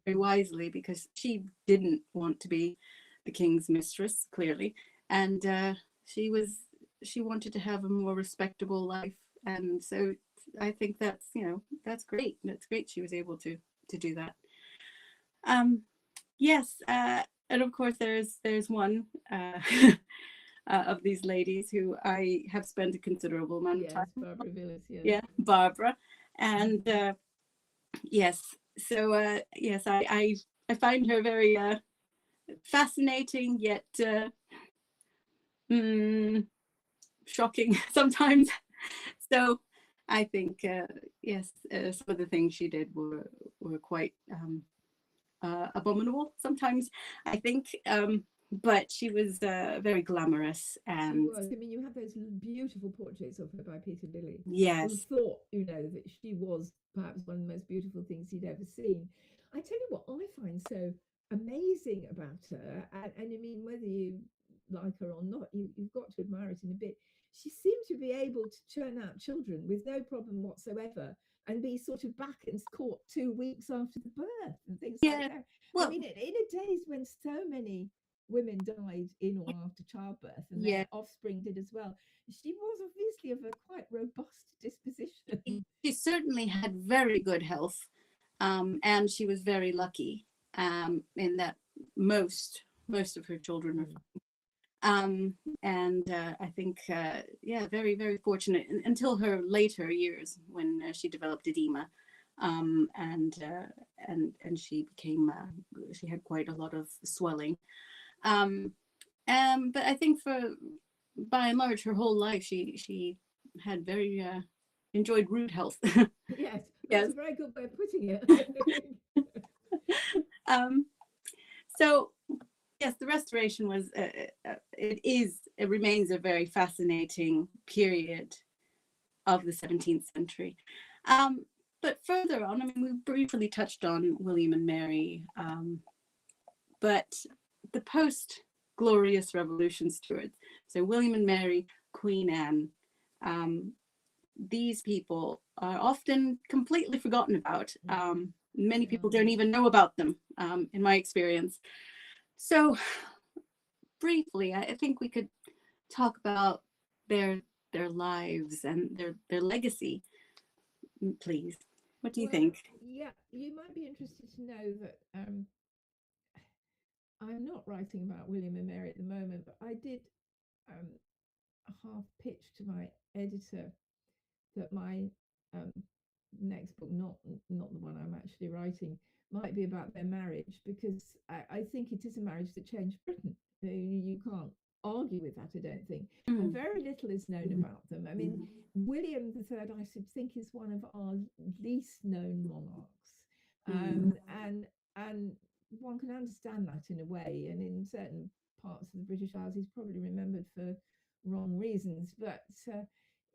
very wisely, because she didn't want to be the king's mistress, clearly. And she wanted to have a more respectable life. And so I think that's great. That's great she was able to do that. Yes. And of course, there's one of these ladies who I have spent a considerable amount of time. Barbara Villas, yeah, Barbara. And yes, so yes, I find her very fascinating, yet shocking sometimes. So I think yes, some of the things she did were quite abominable sometimes, I think. But she was very glamorous, and she was. I mean, you have those beautiful portraits of her by Peter Lilly. Yes, who thought, that she was perhaps one of the most beautiful things he'd ever seen. I tell you what I find so amazing about her, and I mean, whether you like her or not, you've got to admire it in a bit. She seemed to be able to churn out children with no problem whatsoever, and be sort of back in court 2 weeks after the birth and things like that. Well, I mean, in a days when so many women died in or after childbirth, and their offspring did as well, she was obviously of a quite robust disposition. She certainly had very good health, and she was very lucky in that most Most of her children are Mm. and I think, yeah, very, very fortunate until her later years when she developed edema, um, and uh, and she became she had quite a lot of swelling. Um, but I think for by and large her whole life she had very enjoyed rude health. Yes, that's Yes. a very good way of putting it. Um, so yes, the Restoration was, it remains a very fascinating period of the 17th century. Um, but further on, I mean, we briefly touched on William and Mary, but the post Glorious Revolution Stuarts, so William and Mary, Queen Anne, um, these people are often completely forgotten about. Many people Yeah. don't even know about them, in my experience. So briefly, I think we could talk about their their lives and their legacy, please. What do you Well, think? yeah, you might be interested to know that I'm not writing about William and Mary at the moment, but I did um, a half pitch to my editor that my um, next book, not the one I'm actually writing, might be about their marriage, because I think it is a marriage that changed Britain. You can't argue with that, I don't think. And Mm, very little is known about them. I mean, William III, I should think, is one of our least known monarchs, mm, and one can understand that in a way. And in certain parts of the British Isles, he's probably remembered for wrong reasons, but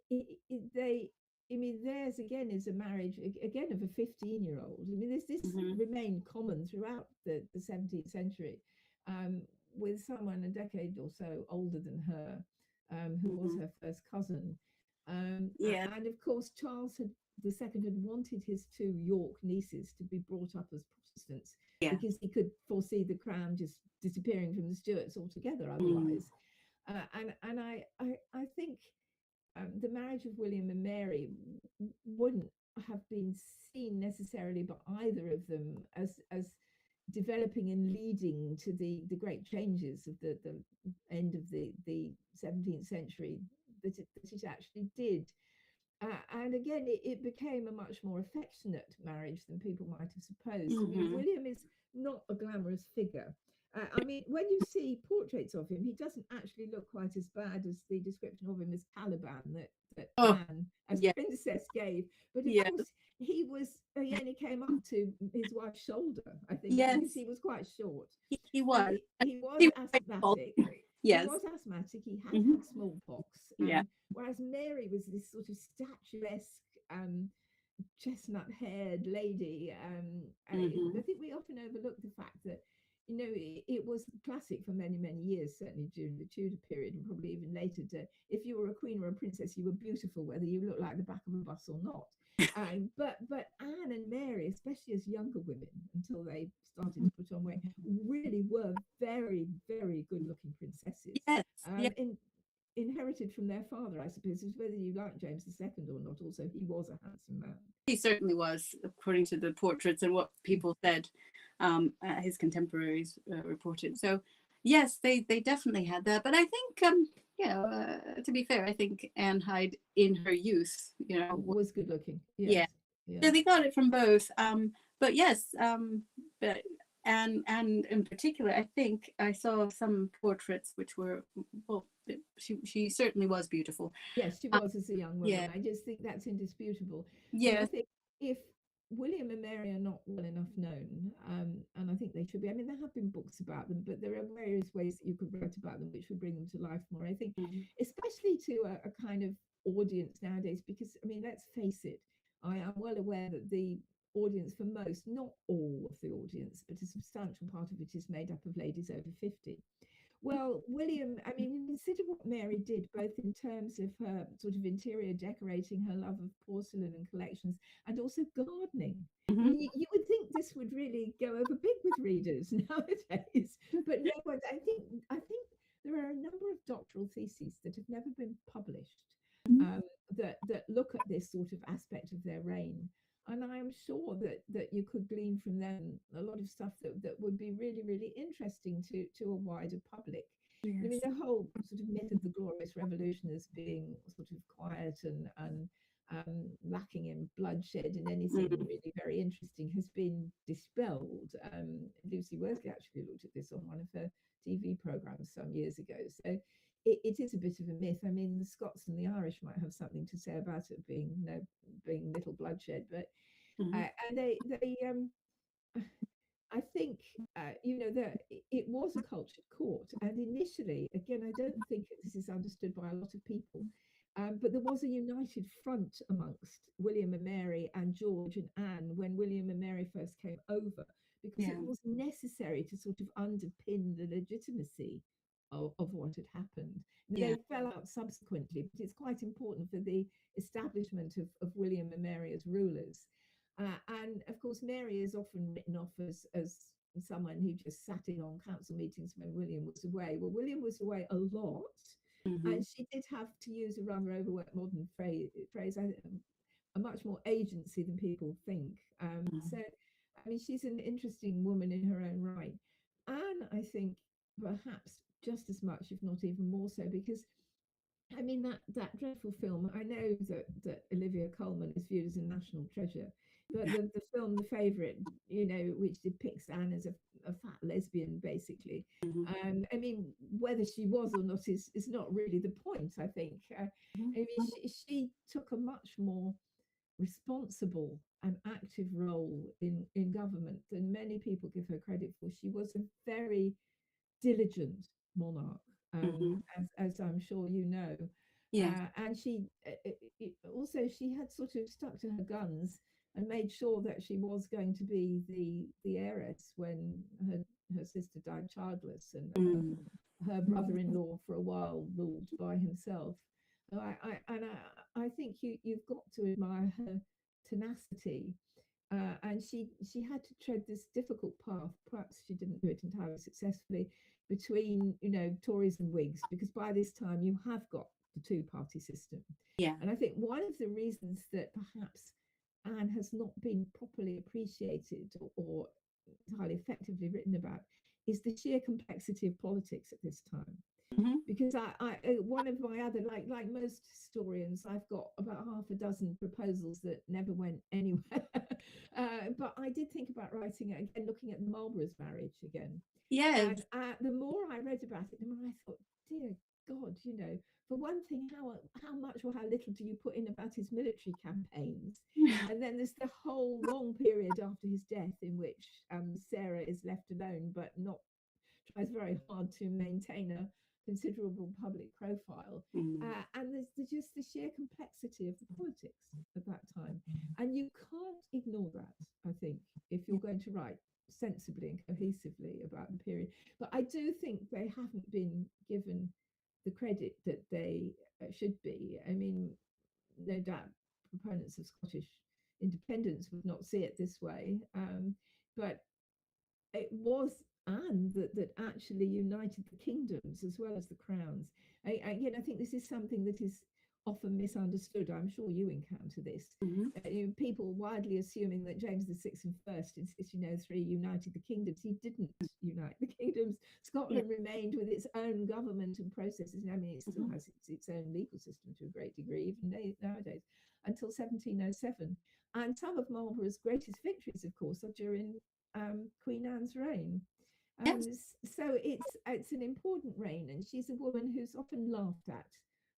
they, I mean, theirs again is a marriage again of a 15-year-old. I mean, this mhm, remained common throughout the 17th century, um, with someone a decade or so older than her, who was mhm. her first cousin. Yeah, And of course, Charles had the second had wanted his two York nieces to be brought up as Protestants, yeah. because he could foresee the crown just disappearing from the Stuarts altogether Mm, otherwise. And I think the marriage of William and Mary wouldn't have been seen necessarily by either of them as developing and leading to the great changes of the end of the 17th century that it actually did. And again, it became a much more affectionate marriage than people might have supposed. I mean, mhm. William is not a glamorous figure. I mean, when you see portraits of him, he doesn't actually look quite as bad as the description of him as Caliban that Oh, Anne, as yeah, princess, gave. But of yes, course, he only came up to his wife's shoulder, I think, because yes. he was quite short. He And was. he was He was quite tall. asthmatic. He Yes. was asthmatic. He had Mhm. had smallpox, Yeah. and whereas Mary was this sort of statuesque, chestnut-haired lady. I Mhm. think we often overlook the fact that, it was classic for many, many years, certainly during the Tudor period, and probably even later, to if you were a queen or a princess, you were beautiful, whether you looked like the back of a bus or not. But Anne and Mary, especially as younger women, until they started to put on weight, really were very, very good-looking princesses. Yes. Yeah. In inherited from their father, I suppose, is whether you like James II or not. Also, he was a handsome man. He certainly was, according to the portraits and what people said, his contemporaries reported. So, yes, they definitely had that. But I think, to be fair, I think Anne Hyde in her youth, Was good looking. yeah, Yes. Yeah. so they got it from both. But yes, but and in particular, I think I saw some portraits which were, well, she certainly was beautiful. Yes, she Um, was as a young woman. yeah, I just think that's indisputable. And I yes. think if William and Mary are not well enough known, and I think they should be. I mean, there have been books about them, but there are various ways that you could write about them which would bring them to life more. I think, Mhm. especially to a kind of audience nowadays, because, I mean, let's face it, I am well aware that the audience for most, not all of the audience, but a substantial part of it is made up of ladies over 50. Well, William, I mean, consider what Mary did, both in terms of her sort of interior decorating, her love of porcelain and collections, and also gardening. I Mhm. mean, you would think this would really go over big with readers nowadays, but no one. I think there are a number of doctoral theses that have never been published, Mhm. that look at this sort of aspect of their reign. and I am sure that you could glean from them a lot of stuff that would be really, really interesting to a wider public. I mean, Yes. the whole sort of myth of the Glorious Revolution as being sort of quiet and lacking in bloodshed and anything Mm. really very interesting has been dispelled. Lucy Worsley actually looked at this on one of her TV programs some years ago. So it is a bit of a myth. I mean, the Scots and the Irish might have something to say about it being being little bloodshed, but Mm-hmm. and they I think that it was a cultured court, and initially, again, I don't think this is understood by a lot of people, but there was a united front amongst William and Mary and George and Anne when William and Mary first came over, because Yeah. it was necessary to sort of underpin the legitimacy of what had happened. Yeah. They fell out subsequently, but it's quite important for the establishment of William and Mary as rulers. And of course, Mary is often written off as someone who just sat in on council meetings when William was away. Well, William was away a lot, Mm-hmm. and she did have, to use a rather overworked modern phrase, a much more agency than people think. So, I mean, she's an interesting woman in her own right. And I think perhaps just as much, if not even more so, because I mean, that dreadful film, I know that Olivia Colman is viewed as a national treasure, but the film The Favourite, which depicts Anne as a fat lesbian, basically. Mm-hmm. I mean, whether she was or not is not really the point, I think. I mean, she took a much more responsible and active role in government than many people give her credit for. She was a very diligent monarch, Mm-hmm. as I'm sure you know. Yes. And she also she had sort of stuck to her guns and made sure that she was going to be the heiress when her sister died childless, and Mm. her brother-in-law for a while ruled by himself. So I think you've got to admire her tenacity. And she had to tread this difficult path. Perhaps she didn't do it entirely successfully, between Tories and Whigs, because by this time you have got the two-party system. Yeah. And I think one of the reasons that perhaps Anne has not been properly appreciated or entirely effectively written about is the sheer complexity of politics at this time. Mm-hmm. Because I one of my other, like most historians, I've got about half a dozen proposals that never went anywhere. But I did think about writing it again, looking at the Marlborough's marriage again. Yes. And the more I read about it, the more I thought, dear God, for one thing, how much or how little do you put in about his military campaigns? And then there's the whole long period after his death in which Sarah is left alone, but not tries very hard to maintain a considerable public profile. And there's just the sheer complexity of the politics at that time. And you can't ignore that, I think, if you're going to write sensibly and cohesively about the period. But I do think they haven't been given the credit that they should be. I mean, no doubt proponents of Scottish independence would not see it this way, but it was Anne that actually united the kingdoms as well as the crowns. Again, I think this is something that is often misunderstood. I'm sure you encounter this. Mm-hmm. People widely assuming that James VI and First is three united the kingdoms. He didn't unite the kingdoms. Scotland remained with its own government and processes. I mean, it still has its own legal system to a great degree, even nowadays, until 1707. And some of Marlborough's greatest victories, of course, are during Queen Anne's reign. Yes. So it's an important reign, and she's a woman who's often laughed at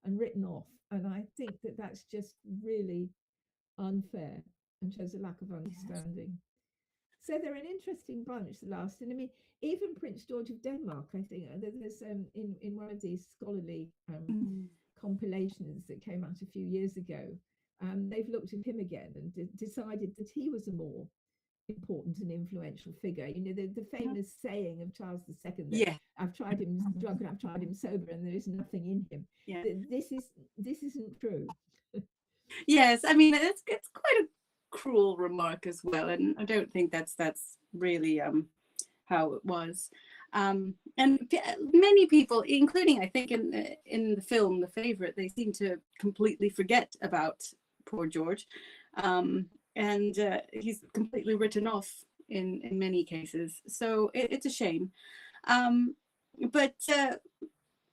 and written off, and I think that that's just really unfair and shows a lack of understanding. So they're an interesting bunch, the last. And I mean, even Prince George of Denmark, I think there's in one of these scholarly compilations that came out a few years ago, they've looked at him again and decided that he was a more important and influential figure. The famous saying of Charles II that I've tried him drunk and I've tried him sober and there is nothing in him. Yeah. This isn't true. Yes, I mean it's quite a cruel remark as well, and I don't think that's really how it was. And many people, including I think in the film The Favourite, they seem to completely forget about poor George. and he's completely written off in many cases. So it's a shame. Um, but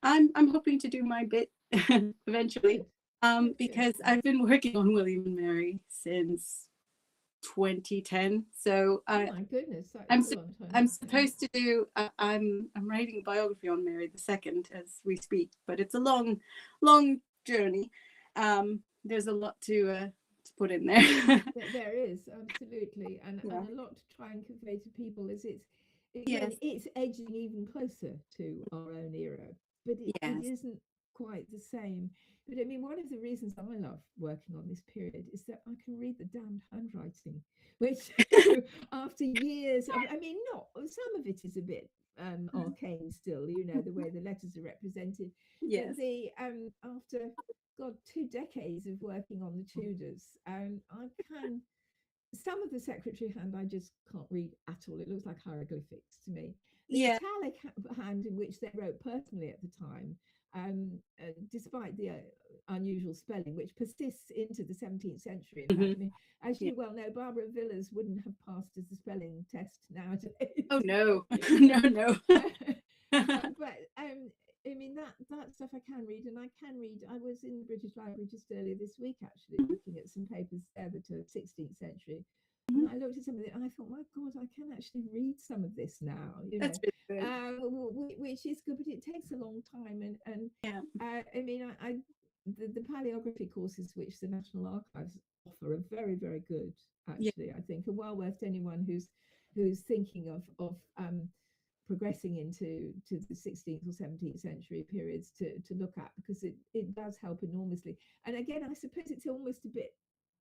I'm hoping to do my bit eventually, Good, good, good. because I've been working on William and Mary since 2010. So Oh my goodness, that I'm is a long time. I'm supposed to do. I'm writing a biography on Mary the Second as we speak, but it's a long journey. There's a lot to put in there. There is absolutely, Yeah. and a lot to try and convey to people is it's again Yes. it's edging even closer to our own era, but it Yes. isn't quite the same. But I mean, one of the reasons I love working on this period is that I can read the damned handwriting, which after years of, I mean, not some of it is a bit arcane still, you know, the way the letters are represented, but Yes. the after God, 2 decades of working on the Tudors. I can some of the secretary hand I just can't read at all. It looks like hieroglyphics to me. The Yeah. italic hand in which they wrote personally at the time, despite the unusual spelling, which persists into the 17th century. In fact, Hmm. I mean, as Yeah. you well know, Barbara Villas wouldn't have passed as a spelling test Oh nowadays. no. No, no. But I mean that stuff I can read, and I can read. I was in the British Library just earlier this week, actually, looking at some papers there that are 16th century, and I looked at some of it, and I thought, my God, I can actually read some of this now, you know, That's really good. which is good, but it takes a long time, and Yeah. I mean, the paleography courses which the National Archives offer are very, very good, Yeah. actually. I think, and well worth anyone who's thinking of progressing into the 16th or 17th century periods to look at, because it does help enormously. And again, I suppose it's almost a bit,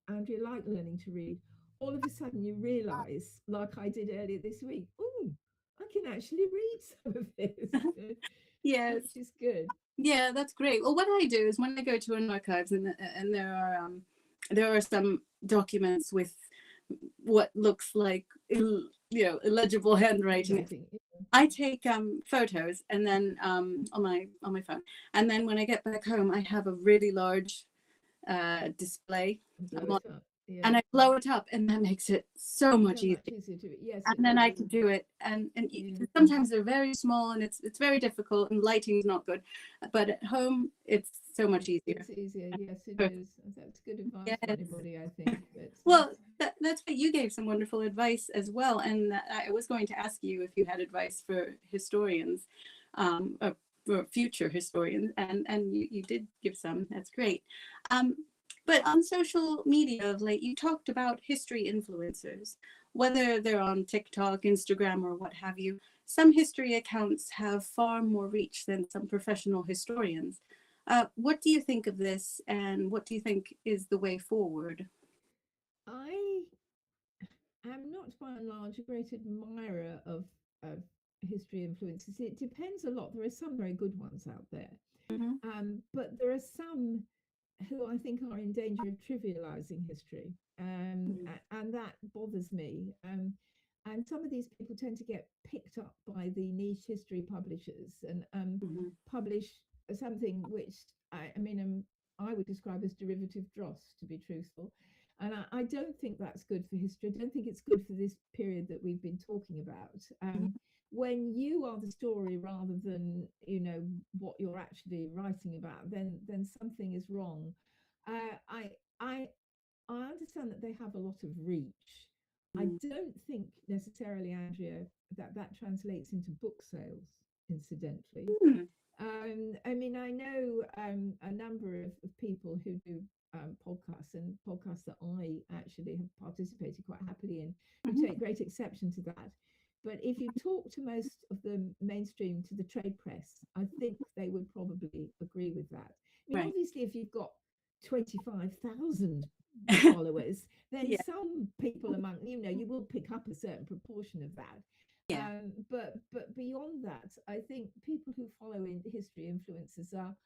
Andrea, like learning to read. All of a sudden you realize, like I did earlier this week, oh, I can actually read some of this, Yes. which is good. Yeah, that's great. Well, what I do is when I go to an archives and there are some documents with what looks like illegible handwriting. Handwriting. I take photos and then on my phone, and then when I get back home, I have a really large display, Blow on, it up. Yeah. and I blow it up, and that makes it so much So easier. much easier to read. Yes, And it then I does. can do it, and Yeah. sometimes they're very small, and it's very difficult, and lighting is not good, but at home it's so much easier. It's easier. Yes, it is. That's good advice for Yes. anybody, I think. But Well, that's what you gave some wonderful advice as well. And I was going to ask you if you had advice for historians, or future historians, and you did give some. That's great. Um, but on social media of late, you talked about history influencers, whether they're on TikTok, Instagram, or what have you. Some history accounts have far more reach than some professional historians. What do you think of this, and what do you think is the way forward? I am not by and large a great admirer of history influences. It depends a lot. There are some very good ones out there, Mhm. but there are some who I think are in danger of trivializing history, Mhm. and that bothers me. And some of these people tend to get picked up by the niche history publishers and Mhm. publish something which I mean, I would describe as derivative dross, to be truthful. And I don't think that's good for history. I don't think it's good for this period that we've been talking about. When you are the story rather than what you're actually writing about, then something is wrong. Uh, I I I understand that they have a lot of reach. I Mhm. don't think necessarily, Andrea, that that translates into book sales. Incidentally, Mhm. I mean, I know a number of people who do podcasts, and podcasts that I actually have participated quite happily in, who Mhm. take great exception to that. But if you talk to most of the mainstream, to the trade press, I think they would probably agree with that. I mean, Right. obviously, if you've got 25,000 followers, then Yeah. some people among you will pick up a certain proportion of that. Yeah. But beyond that, I think people who follow in history influencers are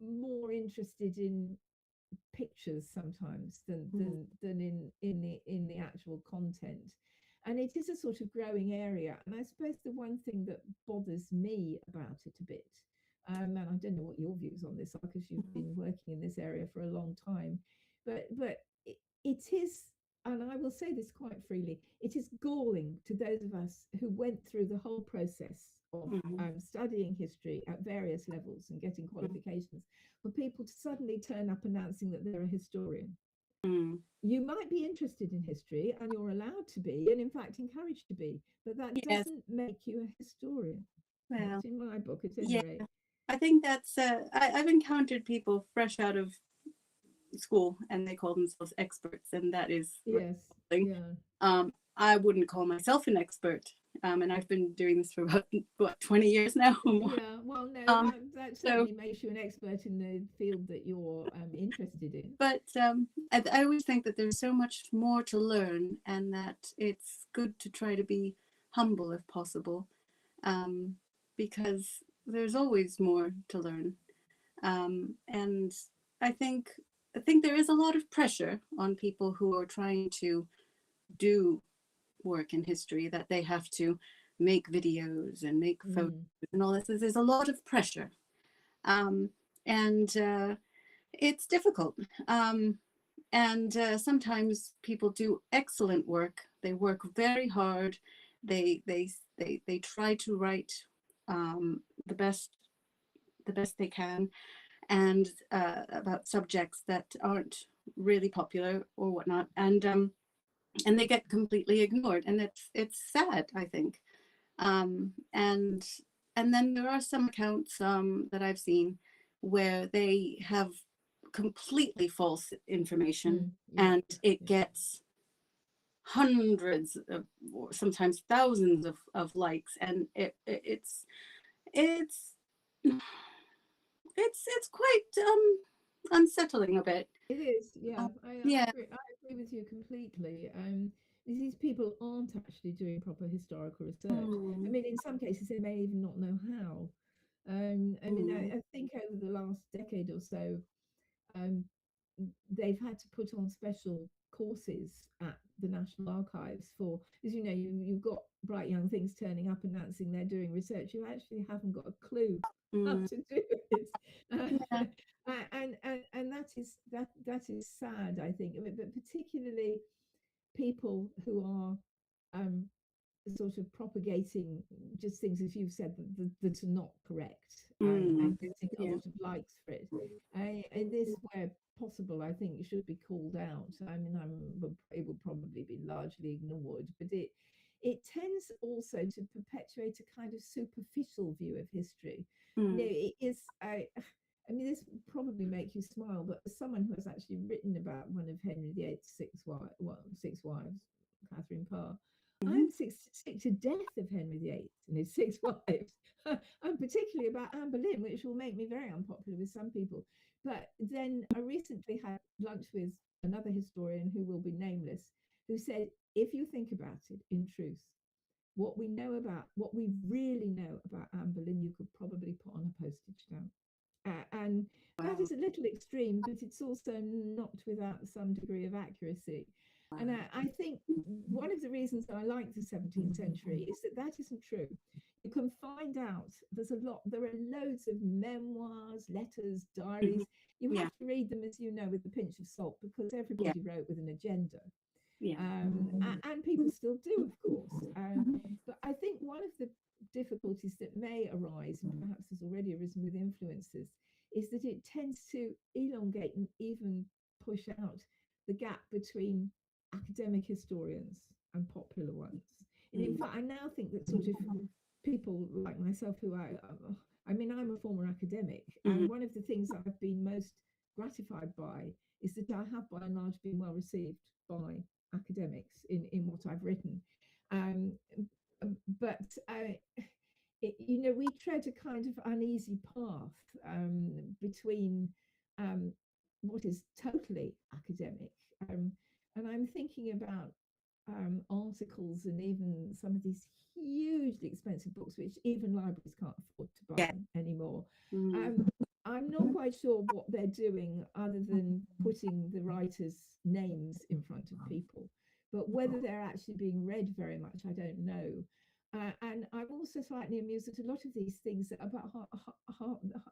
more interested in pictures sometimes Mhm. than in the actual content. And it is a sort of growing area. And I suppose the one thing that bothers me about it a bit, and I don't know what your views on this are because you've Mhm. been working in this area for a long time, but it is. and I will say this quite freely, it is galling to those of us who went through the whole process of Mhm. studying history at various levels and getting qualifications for people to suddenly turn up announcing that they're a historian. Mm. You might be interested in history and you're allowed to be, and in fact encouraged to be, but that Yes. doesn't make you a historian. Not Well, in my book, at any yeah. rate. I think that's. I've encountered people fresh out of school and they call themselves experts, and that is Yes, something. yeah. I wouldn't call myself an expert, and I've been doing this for about what 20 years now or more. Yeah, well, no, Um, that so, certainly makes you an expert in the field that you're interested in. but I always think that there's so much more to learn, and that it's good to try to be humble if possible, um, because there's always more to learn. And I think I think there is a lot of pressure on people who are trying to do work in history, that they have to make videos and make photos Mm, and all this. There's a lot of pressure, um, and it's difficult. And sometimes people do excellent work. They work very hard. They try to write the best they can, and about subjects that aren't really popular or whatnot, and they get completely ignored, and it's sad, I think. And then there are some accounts that I've seen where they have completely false information, yeah, and it yeah. gets hundreds of, or sometimes thousands of likes, and it's it's quite unsettling a bit. It is, Um, yeah. yeah. I agree with you completely. These people aren't actually doing proper historical research. I Mm, mean, in some cases, they may even not know how. I mean, mm, I think over the last decade or so, um, they've had to put on special courses at the National Archives for, as you know, you've got bright young things turning up announcing they're doing research. You actually haven't got a clue how mm, to do it. yeah. And that is sad, I think, but particularly people who are sort of propagating just things, as you've said, that are not correct, Mm, and getting a yeah. lot of likes for it. And this, where possible, I think it should be called out. I mean, it will probably be largely ignored, but it tends also to perpetuate a kind of superficial view of history. You know, Mm, it is. I mean, this will probably make you smile, but as someone who has actually written about one of Henry VIII's six wives, Catherine Parr, mhm, I'm sick to death of Henry VIII and his six wives, and particularly about Anne Boleyn, which will make me very unpopular with some people. But then I recently had lunch with another historian who will be nameless, who said, if you think about it, in truth, what we really know about Anne Boleyn, you could probably put on a postage stamp. And that wow. is a little extreme, but it's also not without some degree of accuracy. And Wow. I think one of the reasons I like the 17th century is that that isn't true. You can find out there are loads of memoirs, letters, Mhm. diaries. You Yeah. have to read them, as you know, with a pinch of salt, because Yeah. everybody wrote with an agenda. Yeah. And people still do, of course. Mhm. But I think one of the difficulties that may arise, and perhaps has already arisen with influences, is that it tends to elongate and even push out the gap between academic historians and popular ones. And in Mm, fact, I now think that sort of people like myself, I mean, I'm a former academic, mhm, and one of the things I've been most gratified by is that I have by and large been well received by academics in what I've written. Um, but you know, we tread a kind of uneasy path between um, what is totally academic. Um, and I'm thinking about articles and even some of these hugely expensive books, which even libraries can't afford to yeah. buy anymore. Mm, Um, I'm not quite sure what they're doing other than putting the writers' names in front of people. But whether they're actually being read very much, I don't know. And I'm also slightly amused at a lot of these things that are about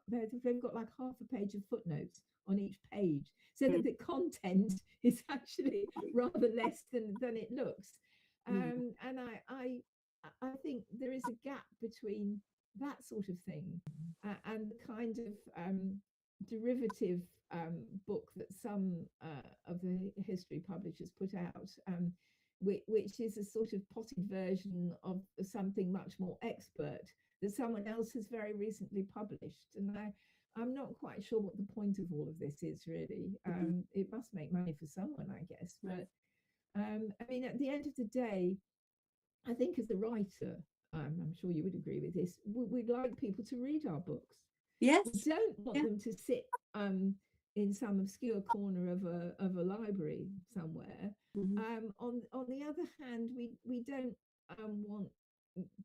they've got like half a page of footnotes on each page, so that the content is actually rather less than it looks. And I think there is a gap between that sort of thing and the kind of derivative book that some of the history publishers put out, which is a sort of potted version of something much more expert that someone else has very recently published. And I'm not quite sure what the point of all of this is, really. It must make money for someone, I guess. But I mean, at the end of the day, I think as a writer, I'm sure you would agree with this, we'd like people to read our books. Yes. We don't want them to sit in some obscure corner of a library somewhere. On the other hand, we don't want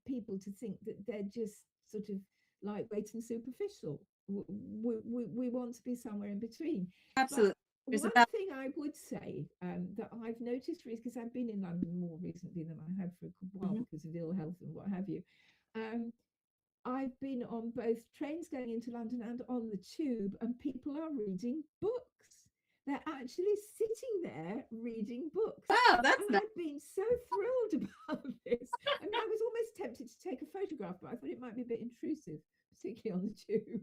people to think that they're just sort of lightweight and superficial. We want to be somewhere in between. Absolutely. But one thing I would say that I've noticed, because I've been in London more recently than I have for a while because of ill health and what have you, I've been on both trains going into London and on the tube, and people are reading books. They're actually sitting there reading books. Wow, that's and I've been so thrilled about this. I mean, I was almost tempted to take a photograph, but I thought it might be a bit intrusive, particularly on the tube.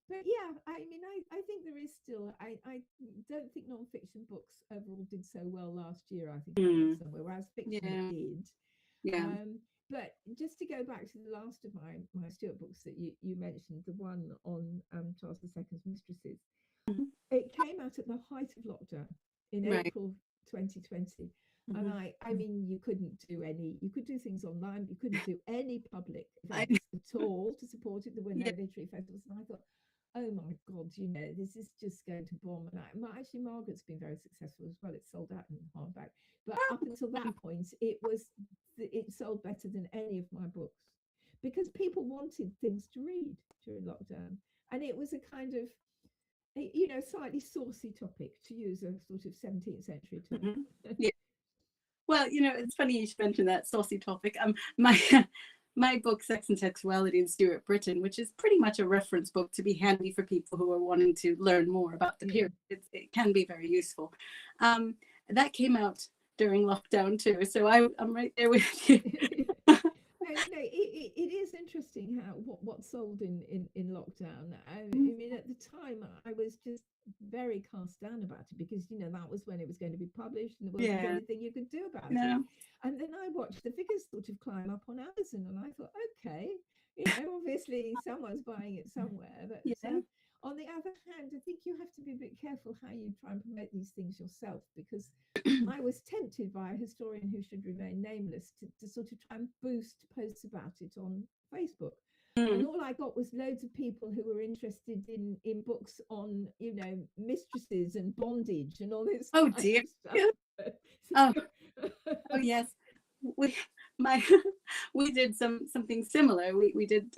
But yeah, I mean, I think there is still, I don't think non-fiction books overall did so well last year. I think I read somewhere, whereas fiction did. Yeah. But just to go back to the last of my Stuart books that you mentioned, the one on Charles II's Mistresses, it came out at the height of lockdown in April 2020. And I mean, you could do things online, you couldn't do any public events at all to support it. There were no literary festivals. And I thought, oh my God, this is just going to bomb. And actually, Margaret's been very successful as well. It sold out in hardback. But up until that point, it sold better than any of my books because people wanted things to read during lockdown. And it was a kind of, slightly saucy topic, to use a sort of 17th century term. Well, it's funny you should mention that saucy topic. My book, Sex and Sexuality in Stuart Britain, which is pretty much a reference book to be handy for people who are wanting to learn more about the period. It can be very useful. That came out during lockdown too, so I'm right there with you. It is interesting how what sold in lockdown. I mean, at the time, I was just very cast down about it because that was when it was going to be published and there wasn't anything you could do about it. And then I watched the figures sort of climb up on Amazon, and I thought, okay, obviously someone's buying it somewhere. But on the other hand, I think you have to be a bit careful how you try and promote these things yourself, because I was tempted by a historian who should remain nameless to sort of try and boost posts about it on Facebook. And all I got was loads of people who were interested in books on, mistresses and bondage and all this. Oh dear. Oh yes. We did something similar. We did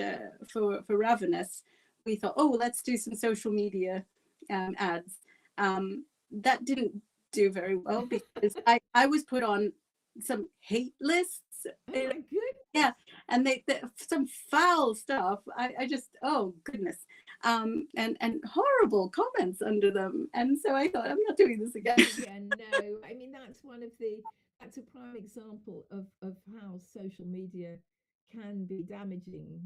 for Ravenous. We thought, oh, let's do some social media ads. That didn't do very well because I was put on some hate lists. Oh my goodness. Yeah, and they some foul stuff. I just, oh goodness, and horrible comments under them. And so I thought, I'm not doing this again. Yeah, no. I mean, that's a prime example of how social media can be damaging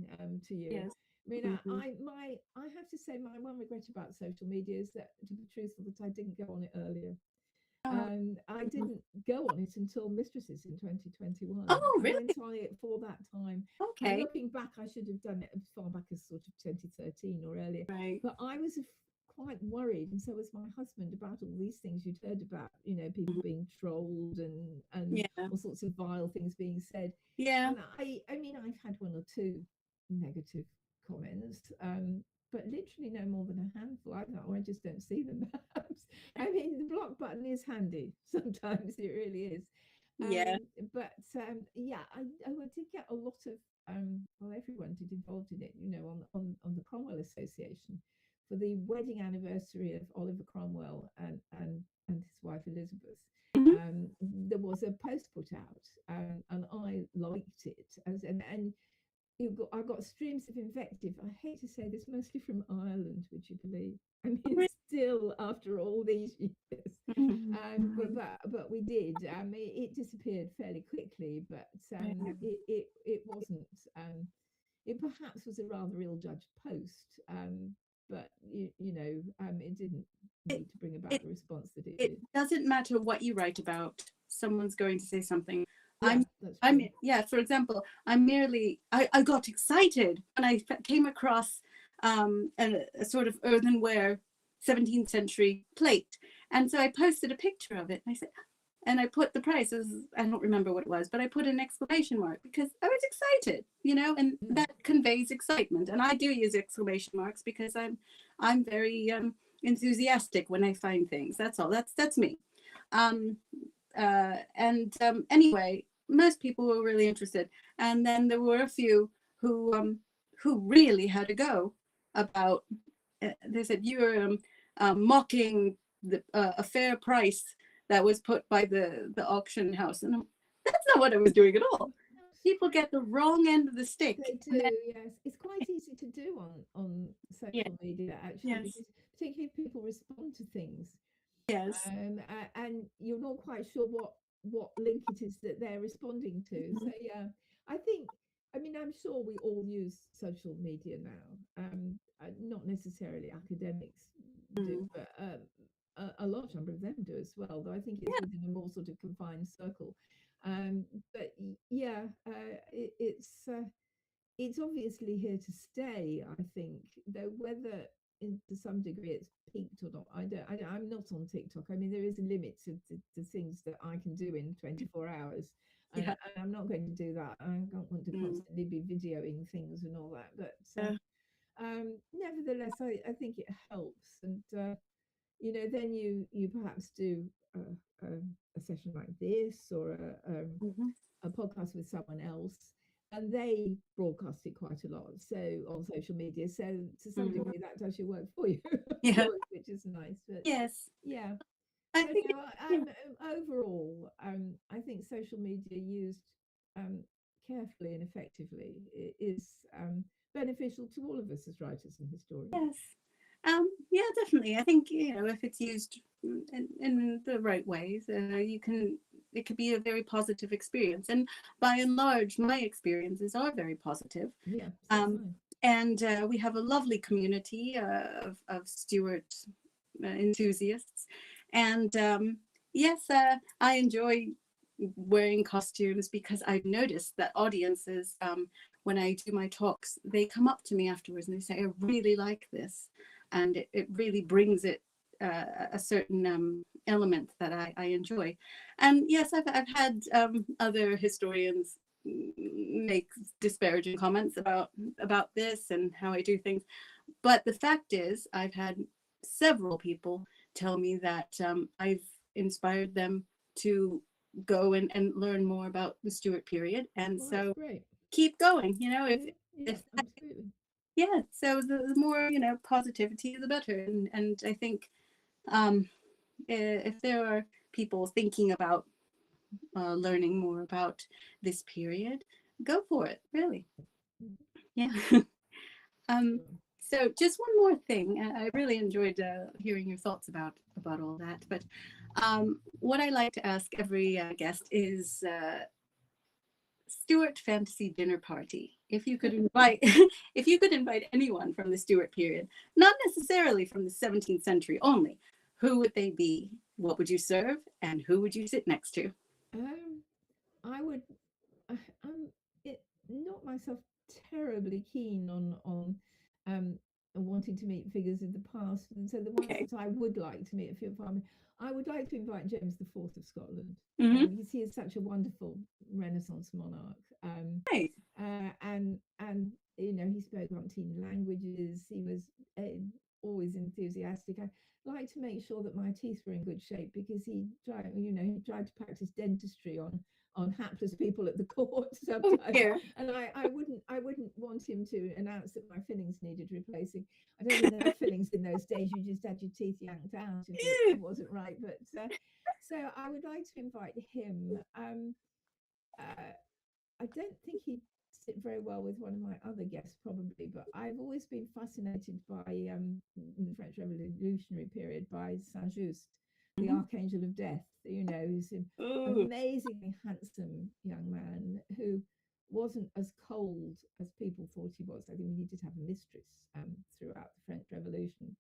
to you. Yes. I mean, I have to say, my one regret about social media is that, to be truthful, that I didn't go on it earlier. I didn't go on it until Mistresses in 2021. Oh, really? I went on it for that time. Okay. And looking back, I should have done it as far back as sort of 2013 or earlier. Right. But I was quite worried, and so was my husband, about all these things you'd heard about, people being trolled and all sorts of vile things being said. Yeah. And I mean, I've had one or two negative comments, but literally no more than a handful. I just don't see them. Perhaps. I mean, the block button is handy sometimes. It really is. But I did get a lot of everyone did involved in it. On the Cromwell Association for the wedding anniversary of Oliver Cromwell and his wife Elizabeth. Mhm. there was a post put out, and I liked it. And I got streams of invective. I hate to say this, mostly from Ireland, would you believe? I mean, still after all these years. Mhm. But we did. It disappeared fairly quickly, but Right. it wasn't. It perhaps was a rather ill-judged post, but it didn't It, need to bring about it the response that it it did. doesn't matter what you write about. Someone's going to say something. Yeah, I'm that's I'm true. yeah, for example, I got excited when I came across a sort of earthenware 17th century plate. And so I posted a picture of it. And I said, and I put the price as, I don't remember what it was, but I put an exclamation mark because I was excited, and Mm. that conveys excitement. And I do use exclamation marks because I'm very enthusiastic when I find things. That's all. That's me. Um, and anyway, most people were really interested, and then there were a few who really had a go about. They said you're mocking a fair price that was put by the auction house, and that's not what I was doing at all. People get the wrong end of the stick. They And then, do, yes. It's quite easy to do on yeah, social media actually, yes, because particularly if people respond to things, yes, and you're not quite sure what link it is that they're responding to. So yeah, I think. I mean, I'm sure we all use social media now. Not necessarily academics do, mm, but a large number of them do as well. Though I think it's yeah, within a more sort of confined circle. But yeah, it's obviously here to stay, I think, though whether to some degree it's peaked or not, I'm not on TikTok. I mean, there is a limit to things that I can do in 24 hours. yeah, And I'm not going to do that. I don't want to mm, constantly be videoing things and all that. But yeah, nevertheless, I think it helps. And then you perhaps do a session like this, or mhm, a podcast with someone else, and they broadcast it quite a lot, so on social media. So to some mhm, degree, that does your work for you, of yeah, course, which is nice. But yes. yeah, I so think, no, yeah, overall, I think social media used um, carefully and effectively is beneficial to all of us as writers and historians. yes. Yeah, definitely. I think, if it's used in the right ways, it could be a very positive experience. And by and large, my experiences are very positive. Yeah, so Um, am and we have a lovely community of Stuart enthusiasts. And yes, I enjoy wearing costumes because I've noticed that audiences, when I do my talks, they come up to me afterwards and they say, I really like this. And it really brings it a certain element that I enjoy. And yes, I've had other historians make disparaging comments about this and how I do things. But the fact is, I've had several people tell me that I've inspired them to go and learn more about the Stuart period. And Well, that's so great. keep going, Yeah, yeah, if absolutely. yeah, so the more, positivity, the better. And I think um, if there are people thinking about learning more about this period, go for it, really. Mhm. Yeah. Um, Sure. so just one more thing. I really enjoyed hearing your thoughts about all that. But what I like to ask every guest is Stuart fantasy dinner party. If you could invite, if you could invite anyone from the Stuart period, not necessarily from the 17th century only, who would they be? What would you serve, and who would you sit next to? Um, I would. I'm not myself terribly keen on um, wanting to meet figures of the past, and so the ones Okay. that I would like to meet, a few of them, I would like to invite James the Fourth of Scotland, Mm-hmm. because he is such a wonderful Renaissance monarch, Right. and he spoke umpteen languages. He was always enthusiastic. I like to make sure that my teeth were in good shape, because he tried to practice dentistry on on hapless people at the court Oh sometimes. dear. And I wouldn't want him to announce that my fillings needed replacing. I don't think there were fillings in those days. You just had your teeth yanked out if it wasn't right. But so I would like to invite him. I don't think he'd sit very well with one of my other guests, probably, but I've always been fascinated by, in the French Revolutionary period, by Saint-Just, the Archangel of Death, you know, who's an amazingly handsome young man who wasn't as cold as people thought he was. I think he did have a mistress throughout the French Revolution,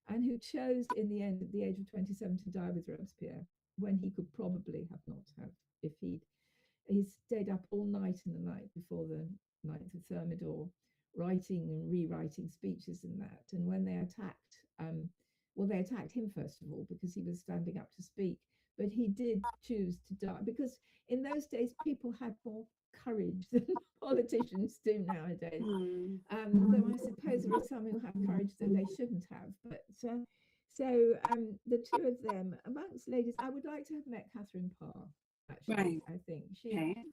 and who chose in the end, at the age of 27, to die with Robespierre, when he could probably have not have if he stayed up all night and the night before the 9th of Thermidor, writing and rewriting speeches and that. And when they attacked, well, they attacked him first of all because he was standing up to speak, but he did choose to die because in those days people had more courage than politicians do nowadays. Though I suppose there are some who have courage that they shouldn't have. But so the two of them, amongst ladies, I would like to have met Catherine Parr. Actually, Right. I think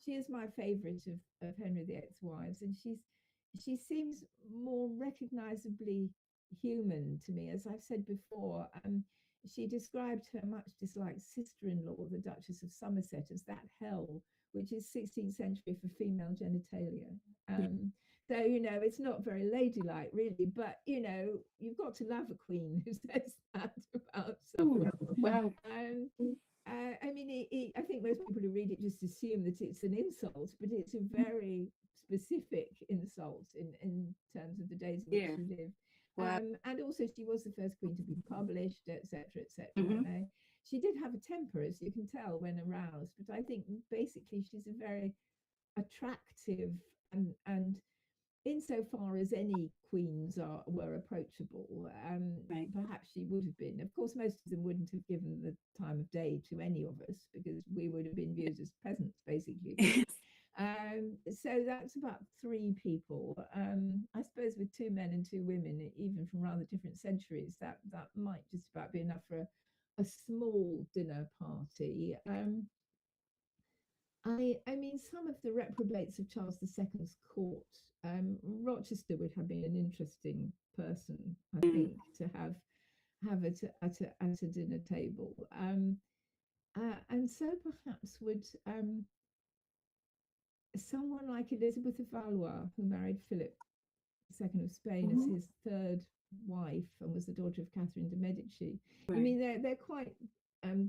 she is my favourite of Henry VIII's wives, and she seems more recognisably human to me. As I've said before, she described her much disliked sister-in-law, the Duchess of Somerset, as that hell, which is 16th century for female genitalia. So, you know, it's not very ladylike, really, but, you know, you've got to love a queen who says that about someone. Wow. I mean, I think most people who read it just assume that it's an insult, but it's a very specific insult in terms of the days in which she lived. Wow. And also, she was the first queen to be published, etc., etc. She did have a temper, as you can tell, when aroused, but I think basically she's a very attractive and insofar as any queens were approachable, perhaps she would have been. Of course, most of them wouldn't have given the time of day to any of us because we would have been viewed as peasants, basically. So that's about three people. I suppose with two men and two women, even from rather different centuries, that might just about be enough for a small dinner party. I mean, some of the reprobates of Charles II's court, Rochester would have been an interesting person, I think, to have at a dinner table. And so perhaps would someone like Elizabeth of Valois, who married Philip II of Spain as his third wife and was the daughter of Catherine de' Medici. I mean, they're quite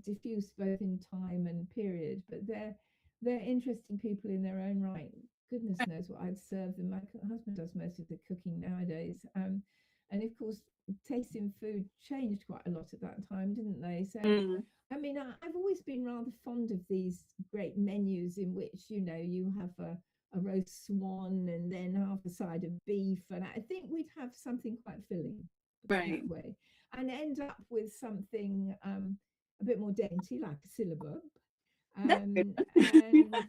diffuse both in time and period, but they're interesting people in their own right. Goodness knows what I'd serve them. My husband does most of the cooking nowadays. And of course, taste in food changed quite a lot at that time, didn't they? So, I mean, I've always been rather fond of these great menus in which, you know, you have a roast swan and then half a side of beef. And I think we'd have something quite filling that way and end up with something a bit more dainty, like a syllabub. And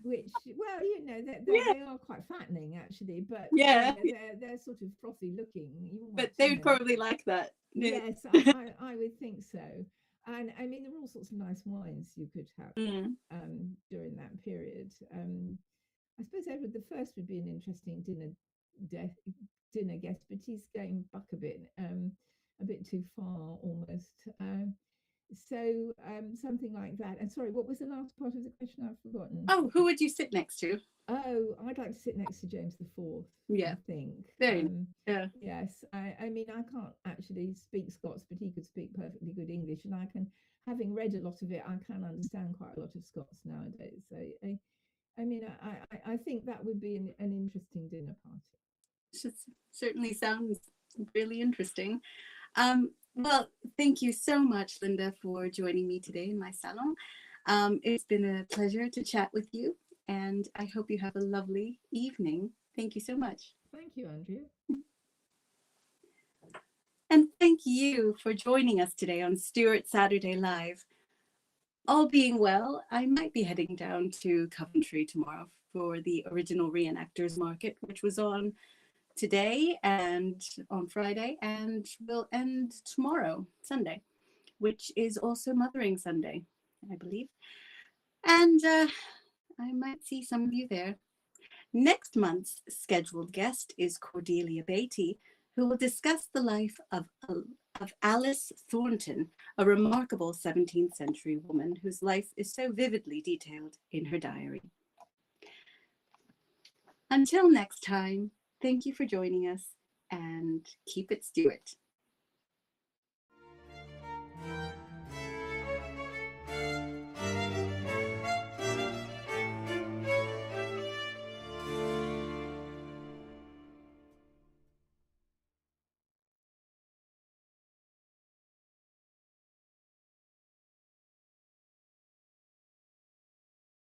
which, well, you know, they are quite fattening actually, but you know, they're sort of frothy looking. But they would probably like that. Yes, I would think so. And I mean, there were all sorts of nice wines you could have during that period. I suppose Edward I would be an interesting dinner guest, but he's going buck a bit too far almost. So something like that. And sorry, what was the last part of the question? I've forgotten. Oh, who would you sit next to? Oh, I'd like to sit next to James IV. I think. Yes. I mean, I can't actually speak Scots, but he could speak perfectly good English, and I can, having read a lot of it, I can understand quite a lot of Scots nowadays. So I mean, I think that would be an interesting dinner party. It certainly sounds really interesting. Well, thank you so much, Linda, for joining me today in my salon. It's been a pleasure to chat with you, and I hope you have a lovely evening. Thank you so much. Thank you, Andrea. And thank you for joining us today on Stuart Saturday Live. All being well, I might be heading down to Coventry tomorrow for the original reenactors market, which was on today and on Friday and will end tomorrow, Sunday, which is also Mothering Sunday, I believe. And I might see some of you there. Next month's scheduled guest is Cordelia Beatty, who will discuss the life of Alice Thornton, a remarkable 17th century woman whose life is so vividly detailed in her diary. Until next time, thank you for joining us, and keep it Stuart.